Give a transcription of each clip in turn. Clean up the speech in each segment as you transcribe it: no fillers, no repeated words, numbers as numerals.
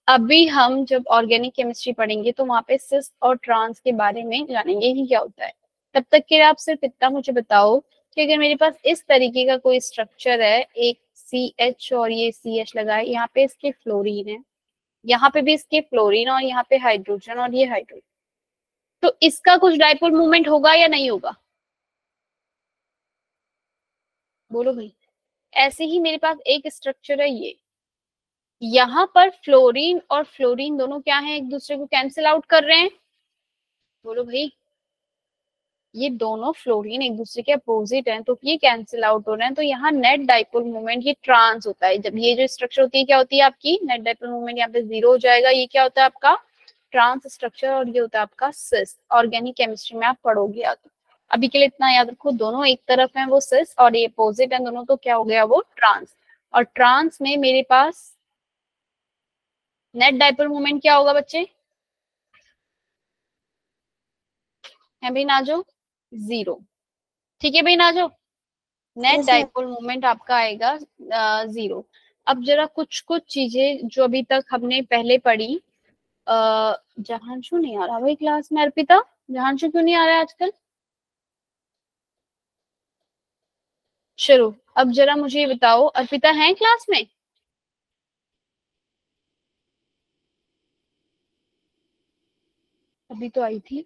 अभी हम जब ऑर्गेनिक केमिस्ट्री पढ़ेंगे तो वहां पे सिस और ट्रांस के बारे में जानेंगे कि क्या होता है। तब तक के लिए आप सिर्फ इतना मुझे बताओ कि अगर मेरे पास इस तरीके का कोई स्ट्रक्चर है, एक CH और ये CH लगा है, यहाँ पे इसके फ्लोरीन है, यहाँ पे भी इसके फ्लोरीन, और यहाँ पे हाइड्रोजन और ये हाइड्रोजन, तो इसका कुछ डाइपोल मूवमेंट होगा या नहीं होगा? बोलो भाई। ऐसे ही मेरे पास एक स्ट्रक्चर है ये, यहाँ पर फ्लोरीन और फ्लोरीन दोनों क्या है, एक दूसरे को कैंसिल आउट कर रहे हैं। बोलो भाई, ये दोनों फ्लोरीन एक दूसरे के अपोजिट हैं तो ये कैंसिल आउट हो रहे हैं, तो यहाँ नेट डाइपोल मूवमेंट ये ट्रांस होता है। जब ये जो स्ट्रक्चर होती है क्या होती है आपकी, नेट डाइपोल मूवमेंट यहाँ पे 0 हो जाएगा। ये क्या होता है आपका ट्रांस स्ट्रक्चर, और ये होता है आपका सिस। ऑर्गेनिक केमिस्ट्री में आप पढ़ोगे याद। अभी के लिए इतना याद रखो, दोनों एक तरफ है वो सिस और ये अपोजिट है दोनों, तो क्या हो गया वो ट्रांस। और ट्रांस में मेरे पास नेट डाइपोल मूवमेंट क्या होगा बच्चे, है भाई नाजो? 0। ठीक है भाई नाजो, net Yes, ma'am. Dipole moment आपका आएगा 0। अब जरा कुछ कुछ चीजें जो अभी तक हमने पहले पढ़ी, जहांशु नहीं आ रहा भाई क्लास में, अर्पिता जहांशु क्यों नहीं आ रहा है आजकल? चलो अब जरा मुझे ये बताओ, अर्पिता है क्लास में? अभी तो आई थी।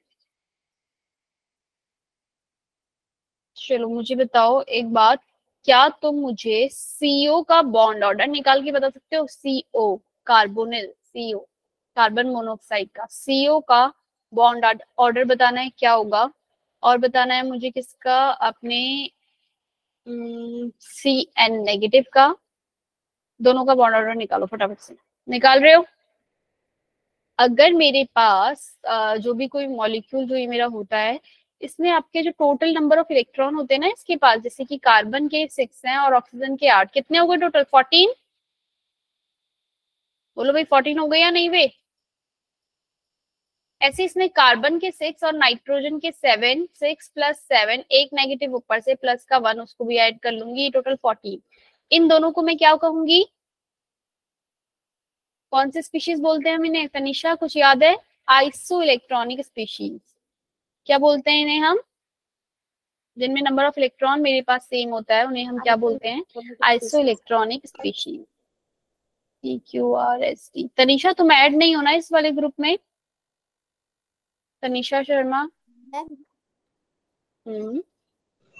चलो मुझे बताओ एक बात, क्या तुम मुझे CO का बॉन्ड ऑर्डर निकाल के बता सकते हो? CO carbonyl, CO carbon monoxide का CO का बॉन्ड ऑर्डर बताना है क्या होगा, और बताना है मुझे किसका, अपने CN नेगेटिव का। दोनों का बॉन्ड ऑर्डर निकालो फटाफट से। निकाल रहे हो? अगर मेरे पास जो भी कोई मॉलिक्यूल जो ये मेरा होता है, इसमें आपके जो टोटल नंबर ऑफ इलेक्ट्रॉन होते हैं ना इसके पास, जैसे कि कार्बन के 6 हैं और ऑक्सीजन के 8, कितने हो गए टोटल? 14। बोलो भाई 14 हो गए या नहीं वे? ऐसे इसमें कार्बन के 6 और नाइट्रोजन के 7, 6 प्लस 7, एक नेगेटिव ऊपर से प्लस का 1 उसको भी ऐड कर लूंगी, टोटल 14। इन दोनों को मैं क्या कहूंगी, कौन सी स्पीशीज बोलते हैं हम इन्हें? तनिषा कुछ याद है? Iso electronic species. क्या बोलते हैं इन्हें हम? जिनमें नंबर ऑफ इलेक्ट्रॉन मेरे पास सेम होता है उन्हें हम क्या बोलते हैं? Iso electronic species. CQRST। Tanisha तुम ऐड नहीं होना इस वाले ग्रुप में, तनिषा शर्मा। हम्म।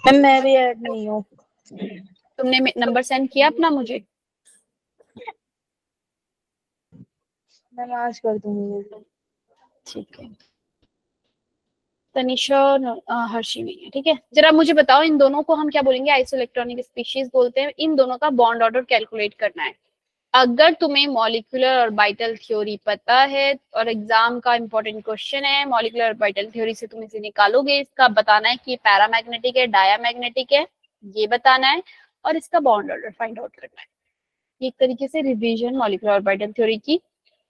मैम मैं भी ऐड नहीं हूँ। तुमने नंबर सेंड किया अपना मुझे? मैम आज कर दूंगी। ठीक है। तनिषा हर्षी नहीं है, ठीक है। जरा मुझे बताओ इन दोनों को हम क्या बोलेंगे? आइसो इलेक्ट्रॉनिक स्पीशीज बोलते हैं। इन दोनों का बॉन्ड ऑर्डर कैलकुलेट करना है। अगर तुम्हें मॉलिक्यूलर ऑर्बिटल थ्योरी पता है, और एग्जाम का इंपॉर्टेंट क्वेश्चन है, मॉलिक्यूलर ऑर्बिटल थ्योरी से तुम इसे निकालोगे, इसका बताना है कि पैरामैग्नेटिक है डायामैग्नेटिक है, ये बताना है, और इसका बॉन्ड ऑर्डर फाइंड आउट करना है। एक तरीके से रिवीजन मॉलिक्यूलर ऑर्बिटल थ्योरी की।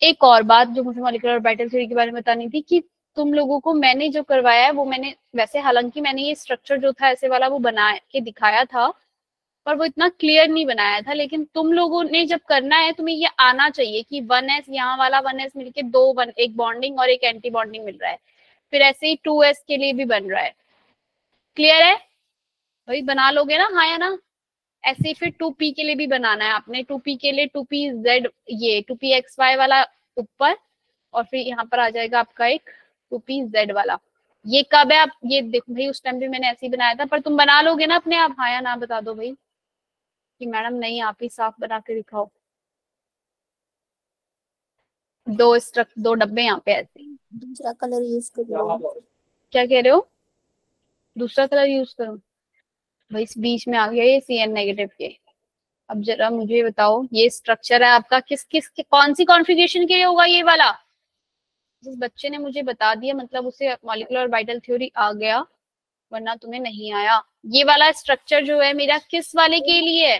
एक और बात जो मुझे मॉलिक्यूलर ऑर्बिटल थ्योरी के बारे में बतानी थी, कि तुम लोगों को मैंने जो करवाया है वो मैंने वैसे, हालांकि मैंने ये स्ट्रक्चर जो था ऐसे वाला वो बना के दिखाया था, पर वो इतना क्लियर नहीं बनाया था। लेकिन तुम लोगों ने जब करना है तुम्हें ये आना चाहिए कि 1s यहाँ वाला 1s मिलके दो एक बॉन्डिंग और एक एंटी बॉन्डिंग मिल रहा है, फिर ऐसे ही 2s के लिए भी बन रहा है। क्लियर है भाई? बना लोगे ना, हाँ या ना? ऐसे ही फिर 2p के लिए भी बनाना है आपने। 2p के लिए 2pz, ये 2pxy वाला ऊपर, और फिर यहाँ पर आ जाएगा आपका एक 2pz वाला। ये कब है? आप ये देखो भाई, उस टाइम भी मैंने ऐसे ही बनाया था, पर तुम बना लोगे ना अपने आप, हाँ या ना बता दो भाई कि मैडम नहीं, आप ही साफ बना के दिखाओ। दो डब्बे यहाँ पे ऐसे। दूसरा कलर यूज कर लो। क्या कह रहे हो? दूसरा कलर यूज करूं? भाई इस बीच में आ गया ये CN नेगेटिव के। अब जरा मुझे बताओ, ये स्ट्रक्चर है आपका किस किस कौन सी कॉन्फ़िगरेशन के लिए होगा ये वाला? जिस बच्चे ने मुझे बता दिया मतलब उसे मॉलिक्यूलर ऑर्बिटल थ्योरी आ गया, वरना तुम्हें नहीं आया। ये वाला स्ट्रक्चर जो है मेरा किस वाले के लिए है?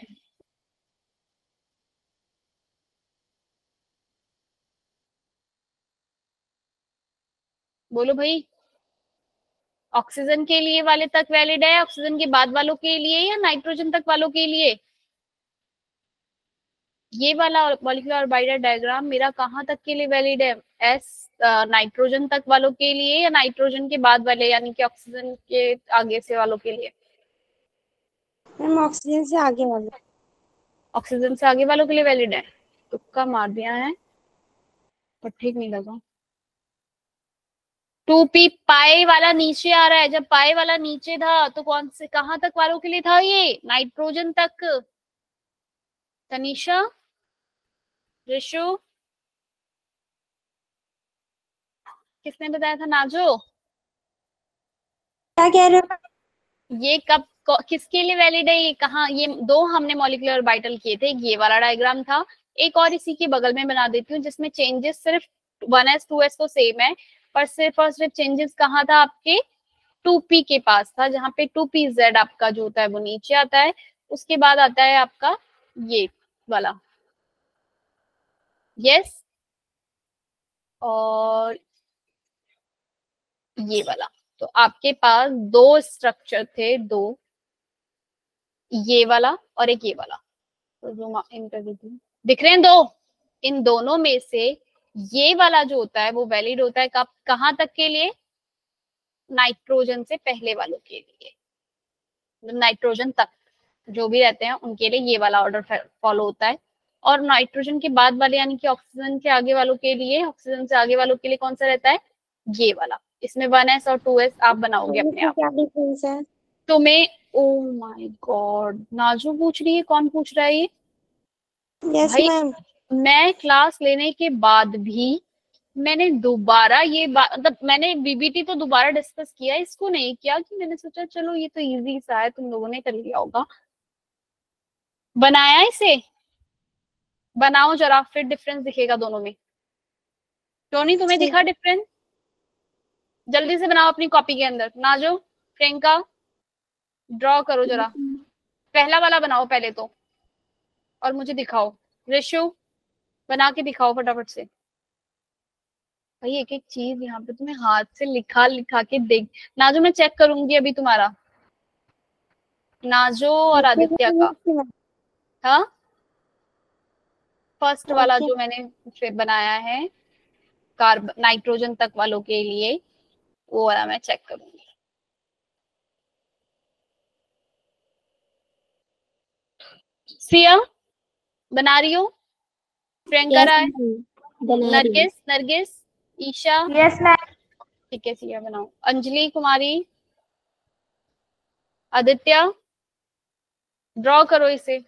बोलो भाई। ऑक्सीजन के लिए वाले तक वैलिड है, ऑक्सीजन के बाद वालों के लिए, या नाइट्रोजन तक वालों के लिए? ये वाला मॉलिक्यूलर ऑर्बिटल डायग्राम मेरा कहाँ तक के लिए वैलिड है? एस नाइट्रोजन तक वालों के लिए या नाइट्रोजन के बाद वाले यानी कि ऑक्सीजन के आगे से वालों के लिए? मैम ऑक्सीजन से आगे वाले। ऑक्सीजन से आगे वालों के लिए वैलिड है। तुक्का मार दिया है पर ठीक नहीं लगा। 2p पाई वाला नीचे आ रहा है, जब पाई वाला नीचे था तो कौन से कहाँ तक वालों के लिए था? ये नाइट्रोजन तक। तनीषा, ऋषु, किसने बताया था? नाजो, क्या कह रहे हो? ये कब किसके लिए वैलिड है? ये कहाँ? ये दो हमने मॉलिक्यूलर ऑर्बिटल किए थे, ये वाला डायग्राम था, एक और इसी के बगल में बना देती हूँ जिसमें चेंजेस सिर्फ 1s 2s तो सेम है, पर सिर्फ और सिर्फ चेंजेस कहाँ था? आपके 2p के पास था, जहाँ पे 2pz आपका जो होता है वो नीचे आता है, उसके बाद आता है आपका ये वाला, यस, और ये वाला। तो आपके पास दो स्ट्रक्चर थे, दो, ये वाला और एक ये वाला। तो जूम इन कर देती हूँ, दिख रहे हैं दो? इन दोनों में से ये वाला जो होता है वो वैलिड होता है कब, कहाँ तक के लिए? नाइट्रोजन से पहले वालों के लिए, नाइट्रोजन तक जो भी रहते हैं उनके लिए ये वाला ऑर्डर फॉलो होता है। और नाइट्रोजन के बाद वाले यानी कि ऑक्सीजन के आगे वालों के लिए, ऑक्सीजन से आगे वालों के लिए कौन सा रहता है? ये वाला। इसमें 1s और 2s आप बनाओगे अपने इसमें आप। क्या डिफरेंस है? तो मैं, ओ माय गॉड, नाजू पूछ रही है, कौन पूछ रहा है ये? यस भाई मैम। मैं क्लास लेने के बाद भी मैंने दोबारा ये मतलब मैंने बीबीटी तो दोबारा डिस्कस किया, इसको नहीं किया कि मैंने सोचा चलो ये तो इजी सा है, तुम लोगों ने कर लिया होगा। बनाया इसे, बनाओ जरा, फिर डिफरेंस दिखेगा दोनों में। टोनी तुम्हें ठीक। दिखा डिफरेंस? जल्दी से बनाओ अपनी कॉपी के अंदर। नाजो, प्रियंका, ड्रॉ करो जरा, पहला वाला बनाओ पहले तो, और मुझे दिखाओ। ऋषु, बना के दिखाओ फटाफट से। भाई एक एक चीज यहाँ पे तुम्हें हाथ से लिखा लिखा के देख। नाजो मैं चेक करूंगी अभी तुम्हारा, नाजो और आदित्य का। हाँ, फर्स्ट वाला ओके। जो मैंने फिर बनाया है कार्बन नाइट्रोजन तक वालों के लिए, वो वाला मैं चेक करूंगी। सिया, बना रही हो? प्रियंका यस राय, मैम, बना रही हूँ। Nargis, Nargis, Isha, yes ma'am. ठीक है सिया बनाओ। अंजलि कुमारी, आदित्य, ड्रॉ करो इसे।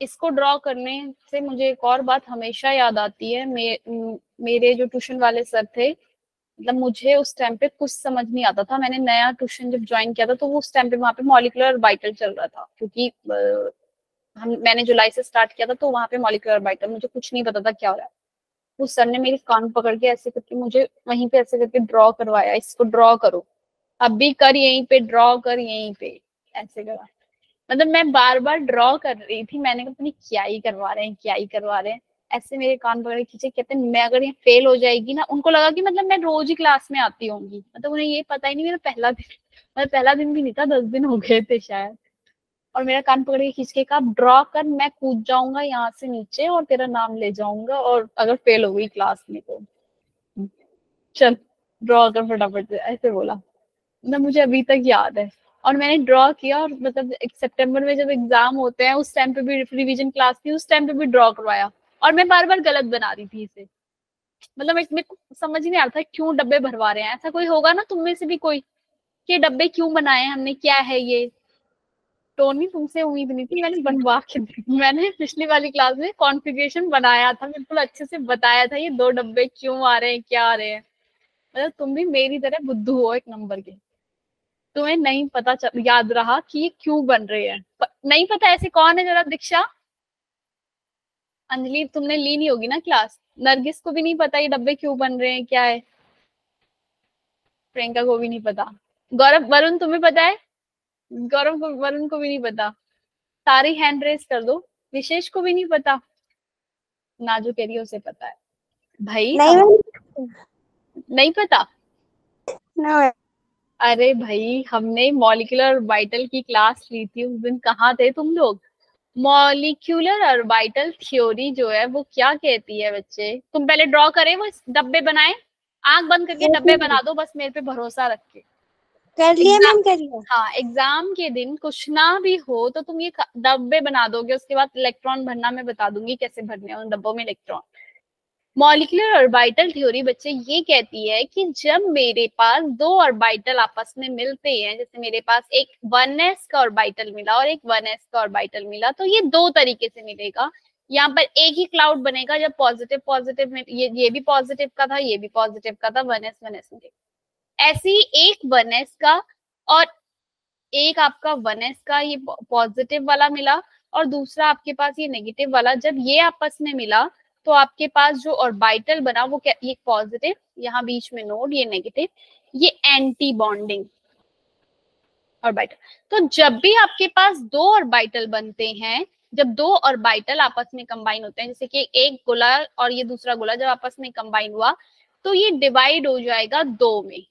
इसको ड्रॉ करने से मुझे एक और बात हमेशा याद आती है, मेरे जो ट्यूशन वाले सर थे, मतलब मुझे उस टाइम पे कुछ समझ नहीं आता था, मैंने नया ट्यूशन जब ज्वाइन किया था तो वो उस टाइम पे वहाँ पे मॉलिक्यूलर बाइटल चल रहा था, क्योंकि मैंने जुलाई से स्टार्ट किया था तो वहाँ पे मॉलिक्यूलर बाइटल, मुझे कुछ नहीं पता था क्या हो रहा है। उस सर ने मेरी कान पकड़ के ऐसे करके मुझे वहीं पे ऐसे करके ड्रॉ करवाया, इसको ड्रॉ करो, अब भी कर यहीं पे, ड्रॉ कर यहीं पे, ऐसे करा। मतलब मैं बार बार ड्रॉ कर रही थी, मैंने कहा पता क्या ही करवा रहे हैं, क्या ही करवा रहे हैं। ऐसे मेरे कान पकड़ के खींचे, कहते हैं मैं अगर ये फेल हो जाएगी ना, उनको लगा कि मतलब मैं रोज ही क्लास में आती होंगी, मतलब उन्हें ये पता ही नहीं मेरा पहला दिन, मतलब पहला दिन भी नहीं था, 10 दिन हो गए थे शायद। और मेरा कान पकड़ के खींच के कहा ड्रॉ कर, मैं कूद जाऊंगा यहाँ से नीचे और तेरा नाम ले जाऊंगा, और अगर फेल हो गई क्लास में तो चल ड्रॉ कर फटाफट से, ऐसे बोला। मतलब मुझे अभी तक याद है। और मैंने ड्रॉ किया, और मतलब एक सितंबर में जब एग्जाम होते हैं उस टाइम पे भी रिवीजन क्लास थी, उस टाइम पे भी ड्रॉ करवाया, और मैं बार बार गलत बना रही थी इसे। मतलब मेरे को समझ ही नहीं आ रहा था क्यों डब्बे भरवा रहे हैं। ऐसा कोई होगा ना तुम में से भी कोई, कि डब्बे क्यों बनाए हमने, क्या है ये? टोनी तुमसे उम्मीद नहीं थी, मैंने बनवा के मैंने पिछली वाली क्लास में कॉन्फ़िगरेशन बनाया था, बिल्कुल अच्छे से बताया था ये 2 डब्बे क्यों आ रहे हैं, क्या आ रहे हैं। मतलब तुम भी मेरी तरह बुद्धू हो एक नंबर के, तुम्हें नहीं पता याद रहा कि ये क्यों बन रहे हैं। नहीं पता ऐसे कौन है जरा? दीक्षा, अंजलि तुमने ली नहीं होगी ना क्लास, नरगिस को भी नहीं पता ये डब्बे क्यों बन रहे हैं, क्या है? प्रियंका को भी नहीं पता। गौरव, वरुण तुम्हें पता है? गौरव को, वरुण को भी नहीं पता। सारी हैंड रेस कर दो। विशेष को भी नहीं पता। नाजू कह रही है उसे पता है। भाई नहीं हम, मैम। नहीं पता? नो। अरे भाई हमने मॉलिक्यूलर वाइटल की क्लास ली थी उस दिन, कहाँ थे तुम लोग? मॉलिक्यूलर ऑर्बिटल थ्योरी जो है वो क्या कहती है बच्चे? तुम पहले ड्रॉ करें, वो डब्बे बनाए, आंख बंद करके डब्बे बना दो, बस मेरे पे भरोसा रख के। कर लिया मैम, कर लिया। हाँ, एग्जाम के दिन कुछ ना भी हो तो तुम ये डब्बे बना दोगे, उसके बाद इलेक्ट्रॉन भरना मैं बता दूंगी कैसे भरने हैं उन डब्बों में इलेक्ट्रॉन। मॉलिक्यूलर ऑर्बिटल थ्योरी बच्चे ये कहती है कि जब मेरे पास दो ऑर्बिटल आपस में मिलते हैं, जैसे मेरे पास एक 1s का ऑर्बिटल मिला और एक 1s का ऑर्बिटल मिला, तो ये दो तरीके से मिलेगा। यहाँ पर एक ही क्लाउड बनेगा जब पॉजिटिव पॉजिटिव में, ये भी पॉजिटिव का था, ये भी पॉजिटिव का था, 1s 1s मिलेगा। ऐसे ही एक 1s का और एक आपका 1s का ये पॉजिटिव वाला मिला और दूसरा आपके पास ये नेगेटिव वाला, जब ये आपस में मिला तो आपके पास जो ऑर्बिटल बना वो क्या, ये पॉजिटिव, यहाँ बीच में नोड, ये नेगेटिव, ये एंटी बॉन्डिंग ऑर्बिटल। तो जब भी आपके पास दो ऑर्बिटल बनते हैं, जब दो ऑर्बिटल आपस में कंबाइन होते हैं, जैसे कि एक गोला और ये दूसरा गोला जब आपस में कंबाइन हुआ तो ये डिवाइड हो जाएगा दो में।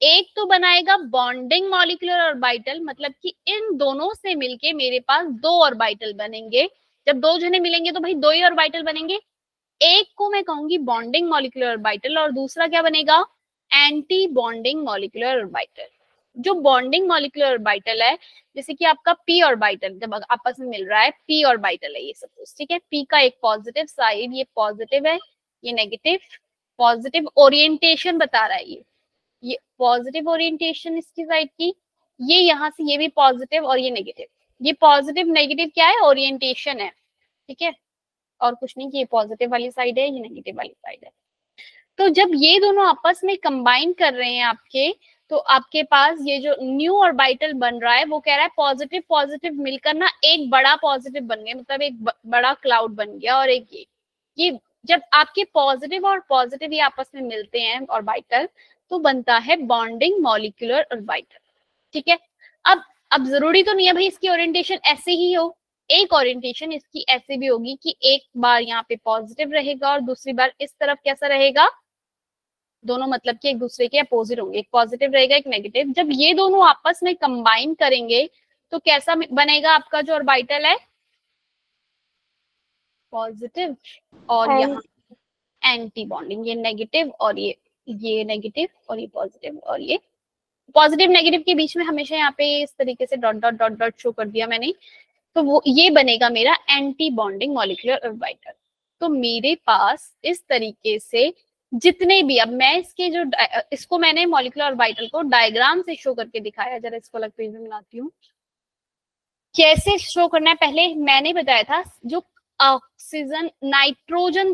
एक तो बनाएगा बॉन्डिंग मॉलिक्यूलर ऑर्बिटल, मतलब कि इन दोनों से मिलके मेरे पास दो ऑर्बिटल बनेंगे। जब दो जने मिलेंगे तो भाई दो ही ऑर्बिटल बनेंगे। एक को मैं कहूंगी बॉन्डिंग मॉलिक्यूलर ऑर्बिटल और दूसरा क्या बनेगा, एंटी बॉन्डिंग मॉलिक्यूलर ऑर्बिटल। जो बॉन्डिंग मॉलिक्यूलर ऑर्बिटल है, जैसे कि आपका p ऑर्बिटल जब आपस में मिल रहा है, p ऑर्बिटल है ये सपोज, ठीक है, p का एक पॉजिटिव साइड, ये पॉजिटिव है, ये नेगेटिव, पॉजिटिव ओरिएंटेशन बता रहा है ये पॉजिटिव ओरिएंटेशन इसकी साइड की, ये यहाँ से ये भी पॉजिटिव और ये नेगेटिव। ये पॉजिटिव नेगेटिव क्या है, ओरिएंटेशन है, ठीक है, और कुछ नहीं कि ये पॉजिटिव वाली साइड है, ये नेगेटिव वाली साइड है। तो जब ये दोनों आपस में कंबाइन कर रहे हैं आपके, तो आपके पास ये जो न्यू ऑर्बिटल बन रहा है वो कह रहा है पॉजिटिव पॉजिटिव मिलकर ना एक बड़ा पॉजिटिव बन गया, मतलब एक बड़ा क्लाउड बन गया। और एक ये जब आपके पॉजिटिव और पॉजिटिव ये आपस में मिलते हैं ऑर्बिटल तो बनता है बॉन्डिंग मॉलिक्यूलर ऑर्बिटल, ठीक है। अब जरूरी तो नहीं है भाई इसकी ओरिएंटेशन ऐसे ही हो, एक ओरिएंटेशन इसकी ऐसे भी होगी कि एक बार यहाँ पे पॉजिटिव रहेगा और दूसरी बार इस तरफ कैसा रहेगा, दोनों मतलब कि एक दूसरे के अपोजिट होंगे, एक पॉजिटिव रहेगा एक नेगेटिव। जब ये दोनों आपस में कंबाइन करेंगे तो कैसा बनेगा आपका जो ऑर्बिटल है, पॉजिटिव और यहाँ एंटी बॉन्डिंग, ये नेगेटिव और ये नेगेटिव और ये पॉजिटिव, और ये पॉजिटिव नेगेटिव के बीच में हमेशा यहाँ पे इस तरीके से dot dot dot dot show कर दिया मैंने, तो वो ये बनेगा मेरा एंटी बॉन्डिंग मॉलिक्यूलर ऑर्बिटल। तो मेरे पास इस तरीके से जितने भी, अब मैं इसके जो इसको मैंने मॉलिक्यूलर ऑर्बिटल को डायग्राम से शो करके दिखाया, जरा इसको अलग पेज में बनाती हूँ। कैसे शो करना है पहले मैंने बताया था, जो ऑक्सीजन नाइट्रोजन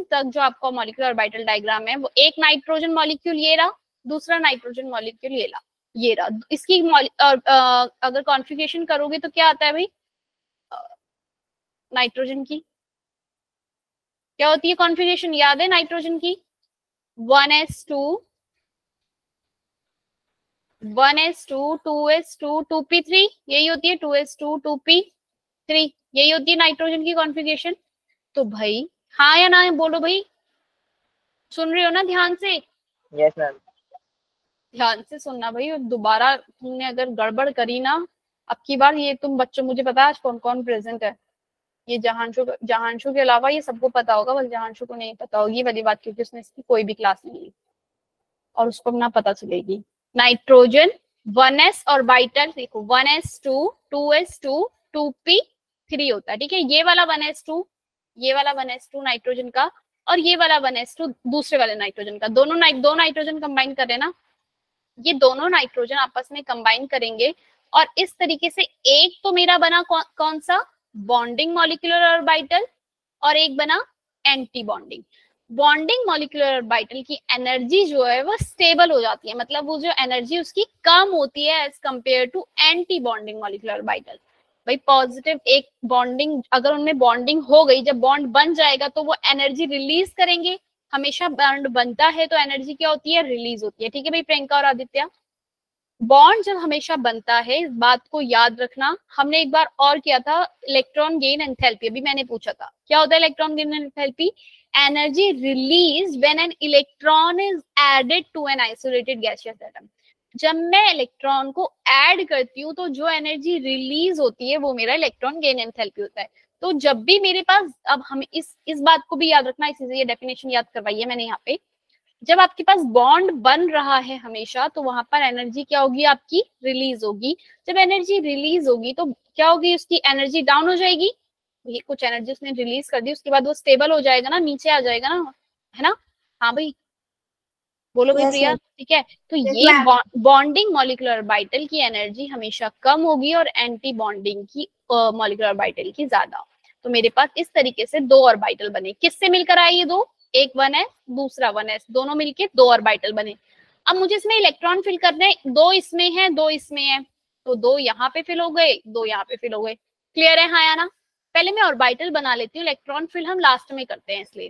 तक जो आपका मॉलिक्यूलर ऑर्बिटल डायग्राम है, वो एक नाइट्रोजन मॉलिक्यूल ये रहा, दूसरा नाइट्रोजन मॉलिक्यूल ये रहा। इसकी अगर कॉन्फ़िगरेशन करोगे तो क्या आता है भाई, नाइट्रोजन की क्या होती है कॉन्फ़िगरेशन, याद है नाइट्रोजन की, 1s2 2s2 2p3, यही होती है 2s2 2p3, यही होती है नाइट्रोजन की कॉन्फ़िगरेशन। तो भाई हाँ या ना बोलो भाई, सुन रहे हो ना ध्यान से? Yes ma'am. ध्यान से सुनना भाई, और दोबारा तुमने अगर गड़बड़ करी ना, अब की बार ये तुम बच्चों, मुझे पता है आज कौन कौन प्रेजेंट है, ये जहांशु के अलावा ये सबको पता होगा, बस जहांशु को नहीं पता होगी वाली बात, क्योंकि उसने इसकी कोई भी क्लास नहीं ली और उसको ना पता चलेगी। नाइट्रोजन 1s ऑर्बिटल देखो, 1s2 2s2 2p3 होता है, ठीक है। ये वाला 1s2, ये वाला 1s2 नाइट्रोजन का और ये वाला 1s2 दूसरे वाले नाइट्रोजन का, दो नाइट्रोजन कंबाइन कर रहे हैं ना, ये दोनों नाइट्रोजन आपस में कंबाइन करेंगे और इस तरीके से एक तो मेरा बना कौन सा, बॉन्डिंग मॉलिक्यूलर ऑर्बिटल, और एक बना anti bonding. Bonding molecular orbital की एनर्जी जो है वो स्टेबल हो जाती है, मतलब वो जो एनर्जी उसकी कम होती है as compare to anti bonding molecular orbital. भाई पॉजिटिव एक बॉन्डिंग, अगर उनमें बॉन्डिंग हो गई, जब बॉन्ड बन जाएगा तो वो एनर्जी रिलीज करेंगे, हमेशा बॉन्ड बनता है तो एनर्जी क्या होती है, रिलीज होती है, ठीक है भाई प्रियंका और आदित्य। बॉन्ड जब हमेशा बनता है, इस बात को याद रखना, हमने एक बार और किया था इलेक्ट्रॉन गेन एंथैल्पी, अभी मैंने पूछा था क्या होता है electron gain enthalpy, energy release when an electron is added to an isolated gaseous atom. जब मैं इलेक्ट्रॉन को ऐड करती हूँ तो जो एनर्जी रिलीज होती है वो मेरा इलेक्ट्रॉन गेन एंथैल्पी होता है। तो जब भी मेरे पास, अब हमें इस बात को भी याद रखना, इसी ये डेफिनेशन याद करवाई है मैंने यहाँ पे, जब आपके पास बॉन्ड बन रहा है हमेशा तो वहां पर एनर्जी क्या होगी आपकी, रिलीज होगी। जब एनर्जी रिलीज होगी तो क्या होगी, उसकी एनर्जी डाउन हो जाएगी, ये कुछ एनर्जी उसने रिलीज कर दी, उसके बाद वो स्टेबल हो जाएगा ना, नीचे आ जाएगा ना, है ना। हाँ भाई बोलो भाई यस प्रिया, मैम। ठीक है। तो यस ये मैम। बॉन्डिंग मॉलिक्यूलर ऑर्बिटल की एनर्जी हमेशा कम होगी और एंटी बॉन्डिंग की मॉलिक्यूलर ऑर्बिटल की ज्यादा। तो मेरे पास इस तरीके से दो ऑर्बिटल बने, किससे मिलकर आए ये दो, एक 1s दूसरा 1s, दोनों मिलके दो ऑर्बिटल बने। अब मुझे इसमें इलेक्ट्रॉन फिल करने हैं, दो इसमें है दो इसमें है, तो दो यहाँ पे फिल हो गए दो यहाँ पे फिल हो गए। क्लियर है हाँ या ना। पहले मैं ऑर्बिटल बना लेती हूँ, इलेक्ट्रॉन फिल हम लास्ट में करते हैं इसलिए,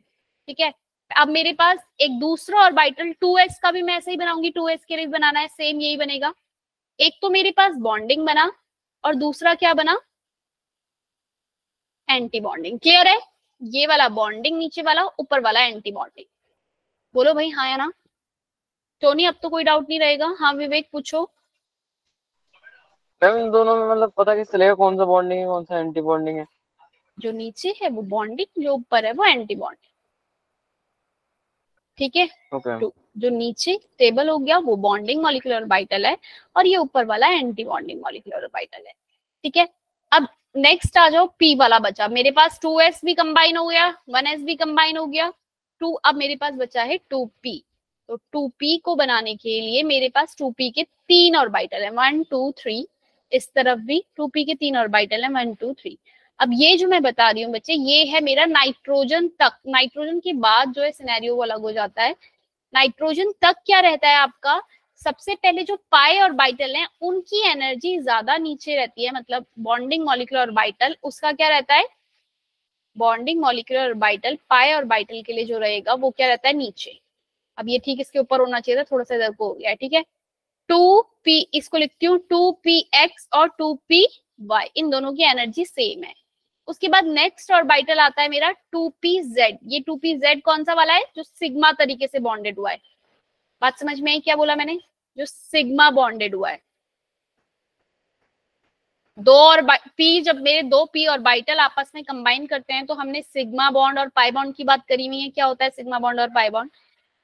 ठीक है। अब मेरे पास एक दूसरा ऑर्बिटल 2s का भी मैं ऐसे ही बनाऊंगी, 2s के लिए बनाना है सेम यही बनेगा। एक तो मेरे पास बॉन्डिंग बना और दूसरा क्या बना, एंटी बॉन्डिंग। क्लियर है, ये वाला बॉन्डिंग नीचे वाला, ऊपर वाला एंटी बॉन्डिंग। बोलो भाई हाँ या ना। टोनी अब तो कोई डाउट नहीं रहेगा। हाँ विवेक पूछो। मैम इन दोनों में मतलब पता कैसे चलेगा कौन सा बॉन्डिंग है कौन सा एंटी बॉन्डिंग है? जो नीचे है वो बॉन्डिंग, जो ऊपर है वो एंटी बॉन्डिंग, ठीक है। ओके। तो जो नीचे टेबल हो गया वो बॉन्डिंग मॉलिक्यूलर ऑर्बिटल है और ये ऊपर वाला एंटी बॉन्डिंग मॉलिक्यूलर ऑर्बिटल है, ठीक है। अब नेक्स्ट आ जाओ, पी वाला बचा मेरे पास, 2s भी कंबाइन हो गया 1s भी कंबाइन हो गया, टू, अब मेरे पास बचा है 2p। तो 2p को बनाने के लिए मेरे पास 2p के तीन ऑर्बिटल है, 1 2 3। इस तरफ भी 2p के तीन ऑर्बिटल है, 1 2 3। अब ये जो मैं बता रही हूँ बच्चे, ये है मेरा नाइट्रोजन तक। नाइट्रोजन के बाद जो है सिनेरियो वो अलग हो जाता है। नाइट्रोजन तक क्या रहता है आपका, सबसे पहले जो पाई ऑर्बिटल हैं उनकी एनर्जी ज्यादा नीचे रहती है, मतलब बॉन्डिंग मॉलिक्यूलर ऑर्बिटल उसका क्या रहता है, बॉन्डिंग मॉलिक्यूलर ऑर्बिटल पाई ऑर्बिटल के लिए जो रहेगा वो क्या रहता है, नीचे। अब ये ठीक इसके ऊपर होना चाहिए था, थोड़ा सा इधर को हो गया, ठीक है। 2p, इसको लिखती हूँ 2px और 2py, इन दोनों की एनर्जी सेम है। उसके बाद नेक्स्ट ऑर्बिटल आता है मेरा 2pz। ये 2pz कौन सा वाला है, जो सिग्मा तरीके से बॉन्डेड हुआ है। बात समझ में आई क्या बोला मैंने, जो सिग्मा बॉन्डेड हुआ है। दो और पी, जब मेरे दो पी ऑर्बिटल आपस में कंबाइन करते हैं तो हमने सिग्मा बॉन्ड और पाई बॉन्ड की बात करी हुई है। क्या होता है सिग्मा बॉन्ड और पाई बॉन्ड,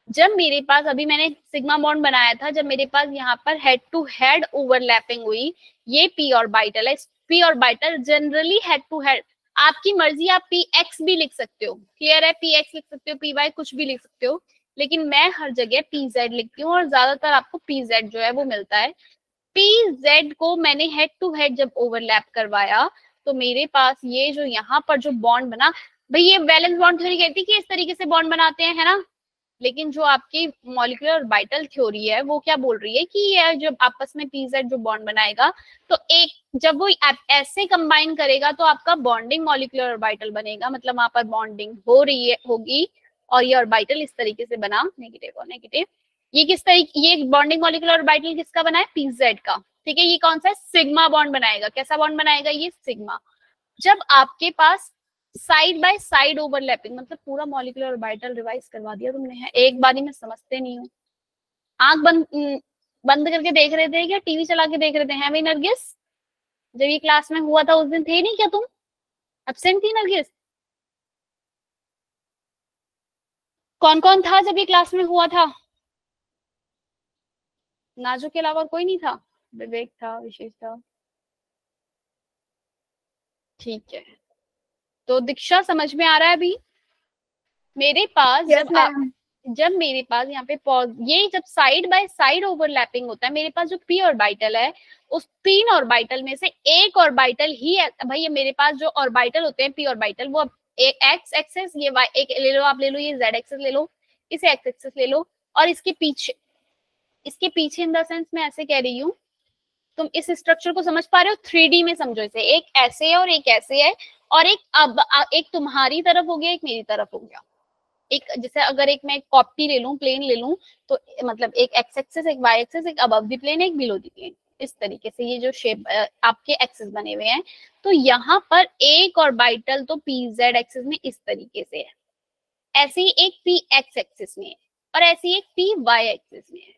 जब मेरे पास, अभी मैंने सिग्मा बॉन्ड बनाया था, जब मेरे पास यहाँ पर हेड टू हेड ओवरलैपिंग हुई, ये पी ऑर्बिटल है, P orbital generally head to head, आपकी मर्जी, आप पी एक्स भी लिख सकते हो, क्लियर है, पी एक्स लिख सकते हो, पी वाई कुछ भी लिख सकते हो, लेकिन मैं हर जगह पी जेड लिखती हूँ और ज्यादातर आपको पी जेड जो है वो मिलता है। पी जेड को मैंने हेड टू हेड जब ओवरलैप करवाया तो मेरे पास ये जो यहाँ पर जो बॉन्ड बना, भाई ये वैलेंस बॉन्ड थ्योरी कहती है कि इस तरीके से बॉन्ड बनाते हैं, है ना। लेकिन जो आपकी मॉलिक्यूलर ऑर्बिटल थ्योरी है वो क्या बोल रही है कि ये जब आपस में पीजेड जो बॉन्ड बनाएगा तो एक, जब वो ऐसे कंबाइन करेगा तो आपका बॉन्डिंग मॉलिक्यूलर ऑर्बिटल बनेगा, मतलब वहां पर बॉन्डिंग हो रही है होगी और ये ऑर्बिटल इस तरीके से बना, नेगेटिव और नेगेटिव। ये किस तरीके, ये बॉन्डिंग मॉलिक्यूलर ऑर्बिटल किसका बना है, पीजेड का, ठीक है। ये कौन सा है, सिग्मा बॉन्ड बनाएगा। कैसा बॉन्ड बनाएगा, ये सिग्मा। जब आपके पास साइड बाय साइड ओवरलैपिंग, मतलब पूरा मॉलिक्यूलर ऑर्बिटल रिवाइज करवा दिया तुमने, है एक बारी में समझते नहीं हो। आंख बंद बंद करके देख रहे थे क्या, टीवी चला के देख रहे थे, हैं भाई नरगिस। जब ये क्लास में हुआ था उस दिन थे नहीं क्या तुम, एब्सेंट थी नरगिस। कौन कौन था जब ये क्लास में हुआ था, नाजो के अलावा कोई नहीं था, विवेक था, विशेष था, ठीक है। तो दीक्षा समझ में आ रहा है अभी मेरे पास, जब मेरे पास यहाँ पे पॉज, ये जब साइड बाय साइड ओवरलैपिंग होता है, मेरे पास जो पी ऑर्बिटल है उस तीन ऑर्बिटल में से एक ऑर्बिटल ही है भाई, ये मेरे पास जो ऑर्बिटल होते हैं पी ऑर्बिटल, वो एक एक्स एक्सेस, ये वाई एक ले लो, आप ले लो ये जेड एक्सेस ले लो, इसे एक्स एक्सेस ले लो, और इसके पीछे इन द सेंस मैं ऐसे कह रही हूँ, तुम इस स्ट्रक्चर को समझ पा रहे हो, 3D में समझो इसे, एक ऐसे है और एक ऐसे है, और एक अब एक तुम्हारी तरफ हो गया एक मेरी तरफ हो गया। एक जैसे अगर एक मैं कॉपी ले लूं, प्लेन ले लूं, तो मतलब एक एक्स एक्सिस एक वाई एक्सिस, एक अबव द प्लेन एक बिलो द प्लेन, इस तरीके से ये जो शेप आपके एक्सिस बने हुए हैं। तो यहाँ पर एक ऑर्बिटल तो पी जेड एक्सिस में इस तरीके से है, ऐसे ही एक पी एक्स एक्सिस में है और ऐसी एक पी वाई एक्सिस में है,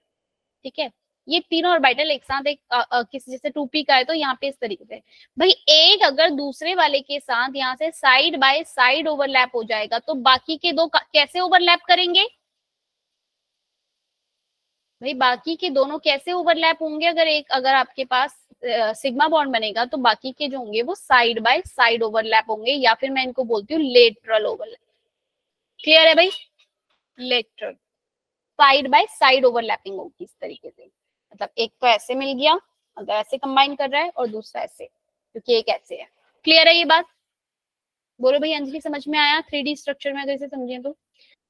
ठीक है। ये तीनों ऑर्बिटल एक साथ एक किसी जैसे 2p का है तो यहाँ पे इस तरीके से भाई एक अगर दूसरे वाले के साथ यहाँ से साइड बाय साइड ओवरलैप हो जाएगा तो बाकी के दो कैसे ओवरलैप करेंगे भाई, बाकी के दोनों कैसे ओवरलैप होंगे? अगर आपके पास सिग्मा बॉन्ड बनेगा तो बाकी के जो होंगे वो साइड बाय साइड ओवरलैप होंगे, या फिर मैं इनको बोलती हूँ लेटरल ओवरलैप। क्लियर है भाई? Lateral side by side overlapping होगी इस तरीके से, मतलब एक तो ऐसे मिल गया अगर ऐसे कंबाइन कर रहा है और दूसरा ऐसे, क्योंकि एक ऐसे है। क्लियर है ये बात? बोलो भाई अंजलि, समझ में आया 3D स्ट्रक्चर में अगर इसे समझे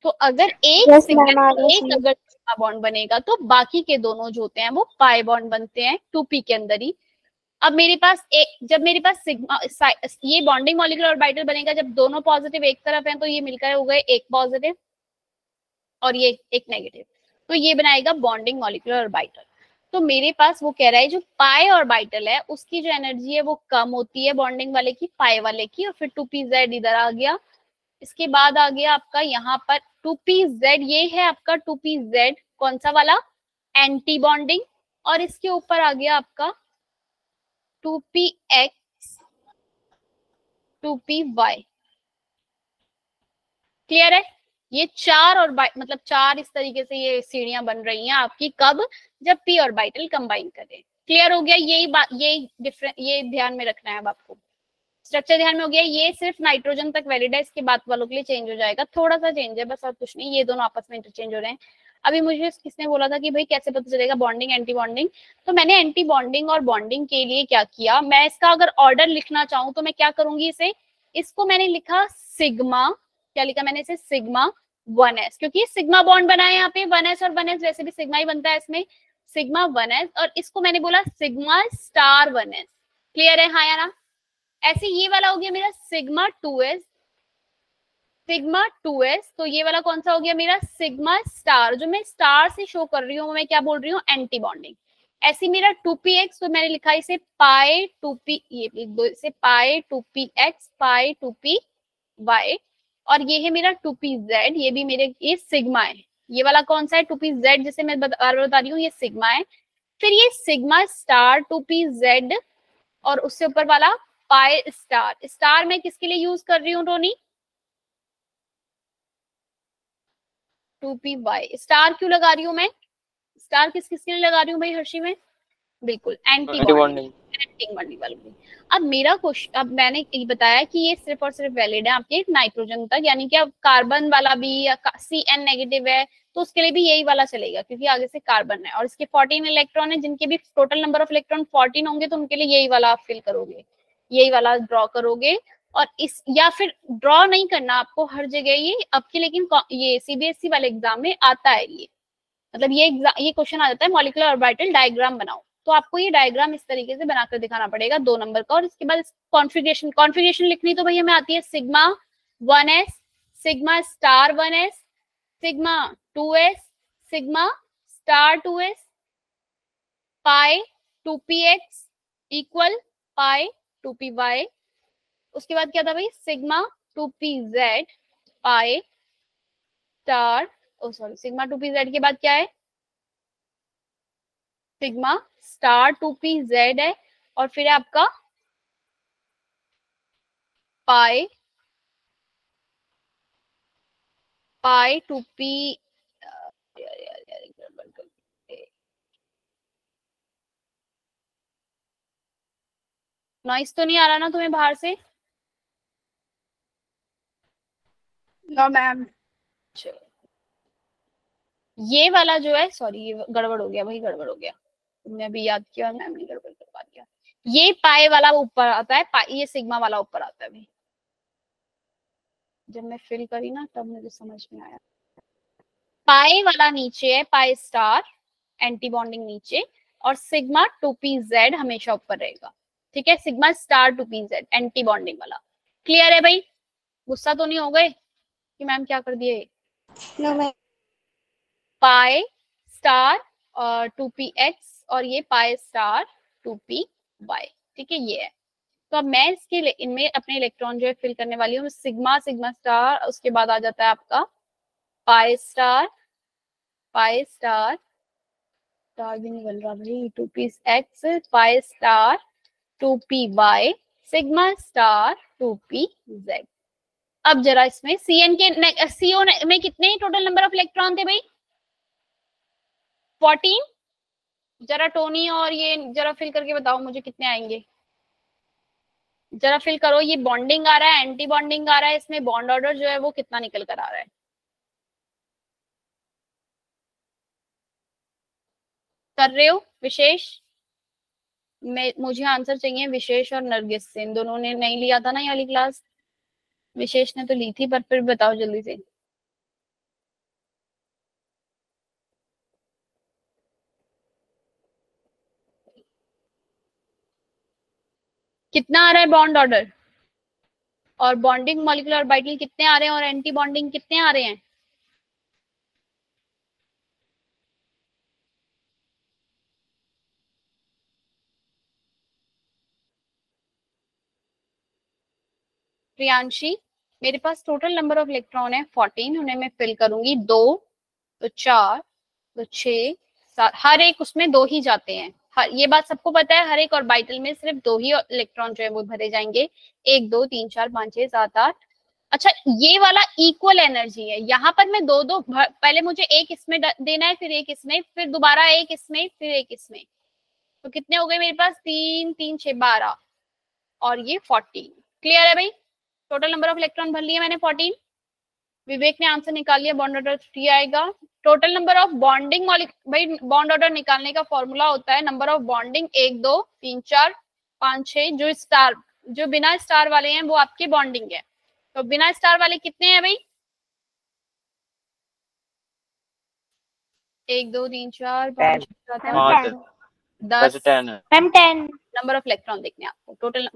तो अगर एक Yes, सिंगल ma'am, आ गया एक समझ। अगर सिग्मा बॉन्ड बनेगा तो बाकी के दोनों जो होते हैं वो पाई बॉन्ड बनते हैं 2p के अंदर ही। अब मेरे पास जब मेरे पास सिग्मा ये बॉन्डिंग मॉलिक्यूलर ऑर्बिटल बनेगा जब दोनों पॉजिटिव एक तरफ हैं तो ये मिलकर हो गए एक पॉजिटिव और ये एक नेगेटिव, तो ये बनाएगा बॉन्डिंग मॉलिक्यूलर ऑर्बिटल। तो मेरे पास वो कह रहा है जो पाई ऑर्बिटल है उसकी जो एनर्जी है वो कम होती है बॉन्डिंग वाले की पाई वाले की, और फिर 2pz इधर आ गया। इसके बाद आ गया आपका यहाँ पर 2pz, ये है आपका 2pz कौन सा वाला? Anti bonding. और इसके ऊपर आ गया आपका 2px 2py। क्लियर है? ये चार और मतलब चार इस तरीके से ये सीढ़ियां बन रही हैं आपकी, कब? जब p ऑर्बिटल कंबाइन करें। क्लियर हो गया? यही बात, यही डिफरेंट, ये ध्यान में रखना है अब आपको। स्ट्रक्चर ध्यान में हो गया? ये सिर्फ नाइट्रोजन तक वैलिड है, इसके बाद वालों के लिए चेंज हो जाएगा, थोड़ा सा चेंज है बस और कुछ नहीं, ये दोनों आपस में इंटरचेंज हो रहे हैं। अभी मुझे किसने बोला था कि भाई कैसे पता चलेगा बॉन्डिंग एंटी बॉन्डिंग, तो मैंने एंटी बॉन्डिंग और बॉन्डिंग के लिए क्या किया, मैं इसका अगर ऑर्डर लिखना चाहूँ तो मैं क्या करूंगी, इसको मैंने लिखा सिग्मा, क्या लिखा मैंने इसे? सिग्मा 1s, क्योंकि ये सिग्मा बॉन्ड बना है यहाँ पे 1s, और 1s वैसे भी सिग्मा ही बनता है इसमें, सिग्मा 1s, और इसको मैंने बोला सिग्मा स्टार 1s। क्लियर है? हाँ या ना? ऐसे ये वाला हो गया मेरा सिग्मा 2s, सिग्मा 2s, तो ये वाला कौन सा हो गया मेरा? Sigma star. जो मैं स्टार से शो कर रही हूँ मैं क्या बोल रही हूँ? Anti bonding. ऐसे मेरा 2px, तो मैंने लिखा इसे पाई 2p, ये लिख दो इसे पाई 2px पाई 2py, और ये है मेरा 2pz, ये भी मेरे ये सिग्मा है। ये वाला कौन सा है? 2pz, जिसे मैं बार बता रही हूँ ये सिग्मा है। फिर ये सिग्मा स्टार 2pz और उससे ऊपर वाला पाई स्टार। स्टार मैं किसके लिए यूज कर रही हूँ टोनी? 2py। स्टार क्यों लगा रही हूँ मैं? स्टार किसके लिए लगा रही हूँ भाई हर्षी में? बिल्कुल एंटी बॉन्डिंग, एंटी बॉन्डिंग वाली। अब मेरा क्वेश्चन, अब मैंने ये बताया कि ये सिर्फ और सिर्फ वैलिड है आपके नाइट्रोजन तक, यानी कि अब कार्बन वाला भी या Cn नेगेटिव है तो उसके लिए भी यही वाला चलेगा, क्योंकि आगे से कार्बन है और इसके 14 इलेक्ट्रॉन है, जिनके भी टोटल नंबर ऑफ इलेक्ट्रॉन 14 होंगे तो उनके लिए यही वाला आप फिल करोगे, यही वाला ड्रॉ करोगे। और इस या फिर ड्रॉ नहीं करना आपको हर जगह ये आपके, लेकिन ये सीबीएसई वाले एग्जाम में आता है ये, मतलब ये क्वेश्चन आ जाता है मॉलिक्यूलर ऑर्बिटल डायग्राम बनाओ, तो आपको ये डायग्राम इस तरीके से बनाकर दिखाना पड़ेगा 2 नंबर का। और इसके बाद कॉन्फ़िगरेशन लिखनी तो भाई हमें आती है sigma 1s, sigma star 1s, sigma 2s, sigma star 2s, पाई 2px इक्वल पाई 2py। उसके बाद क्या था भाई? सिग्मा 2pz पाई स्टार, ओ सॉरी, सिग्मा 2pz के बाद क्या है? सिग्मा स्टार 2pz है, और फिर है आपका पाई पाई 2p। नॉइस तो नहीं आ रहा ना तुम्हें बाहर से? No ma'am. ये वाला जो है, सॉरी ये गड़बड़ हो गया भाई, गड़बड़ हो गया, तुमने अभी याद किया और मैम ने गड़बड़ करवा दिया। ये पाई वाला ऊपर आता है, ये सिग्मा वाला ऊपर आता है भाई, जब मैं फिल करी ना तब मुझे समझ में आया। पाई वाला नीचे है, पाई स्टार एंटी बॉन्डिंग नीचे, और सिग्मा 2pz हमेशा ऊपर रहेगा। ठीक है, sigma star 2pz anti bonding वाला। क्लियर है भाई? गुस्सा तो नहीं हो गए कि मैम क्या कर दिए? No ma'am. पाई स्टार और 2px और ये पाई स्टार 2py। ठीक है, ये है। तो अब मैं इसके इनमें अपने इलेक्ट्रॉन जो है फिल करने वाली हूँ, सिग्मा सिग्मा स्टार, उसके बाद आ जाता है आपका पाई स्टार स्टार भी नहीं बन रहा भाई, 2p x pi star 2p y sigma star 2p z। अब जरा इसमें CN के CO में कितने टोटल नंबर ऑफ इलेक्ट्रॉन थे भाई? 14। जरा टोनी और ये जरा फिल करके बताओ मुझे कितने आएंगे, जरा फिल करो। ये बॉन्डिंग आ रहा है, एंटी बॉन्डिंग आ रहा है, इसमें बॉन्ड ऑर्डर जो है वो कितना निकल कर आ रहा है? कर रहे हो विशेष? मुझे आंसर चाहिए विशेष और नरगिस से, इन दोनों ने नहीं लिया था ना ये वाली क्लास, विशेष ने तो ली थी, पर फिर बताओ जल्दी से। कितना आ रहा है बॉन्ड ऑर्डर और बॉन्डिंग मॉलिक्यूलर ऑर्बिटल कितने आ रहे हैं और एंटी बॉन्डिंग कितने आ रहे हैं? प्रियांशी, मेरे पास टोटल नंबर ऑफ इलेक्ट्रॉन है 14, उन्हें मैं फिल करूंगी 2 तो 4 तो 6 7, हर एक उसमें 2 ही जाते हैं। ये बात सबको पता है, हर एक ऑर्बिटल में सिर्फ 2 ही इलेक्ट्रॉन जो है वो भरे जाएंगे। 1 2 3 4 5 6 7 8। अच्छा, ये वाला इक्वल एनर्जी है, यहाँ पर मैं दो दो पहले मुझे एक इसमें देना है, फिर एक इसमें, फिर दोबारा एक इसमें, फिर एक इसमें, तो कितने हो गए मेरे पास? 3 3 6 12 और ये 14। क्लियर है भाई? टोटल नंबर ऑफ इलेक्ट्रॉन भर लिए मैंने 14। विवेक ने आंसर निकाल लिया, बॉन्ड ऑर्डर 3 आएगा। टोटल नंबर ऑफ बॉन्डिंग भाई बॉन्ड ऑर्डर निकालने का फॉर्मूला होता है नंबर ऑफ बॉन्डिंग 1 2 3 4 5 6, जो स्टार जो बिना स्टार वाले हैं वो आपके बॉन्डिंग है। तो बिना स्टार वाले कितने हैं भाई? 1 2 3 4 5 6 7 8 10 10 नंबर ऑफ इलेक्ट्रॉन देखने आपको टोटल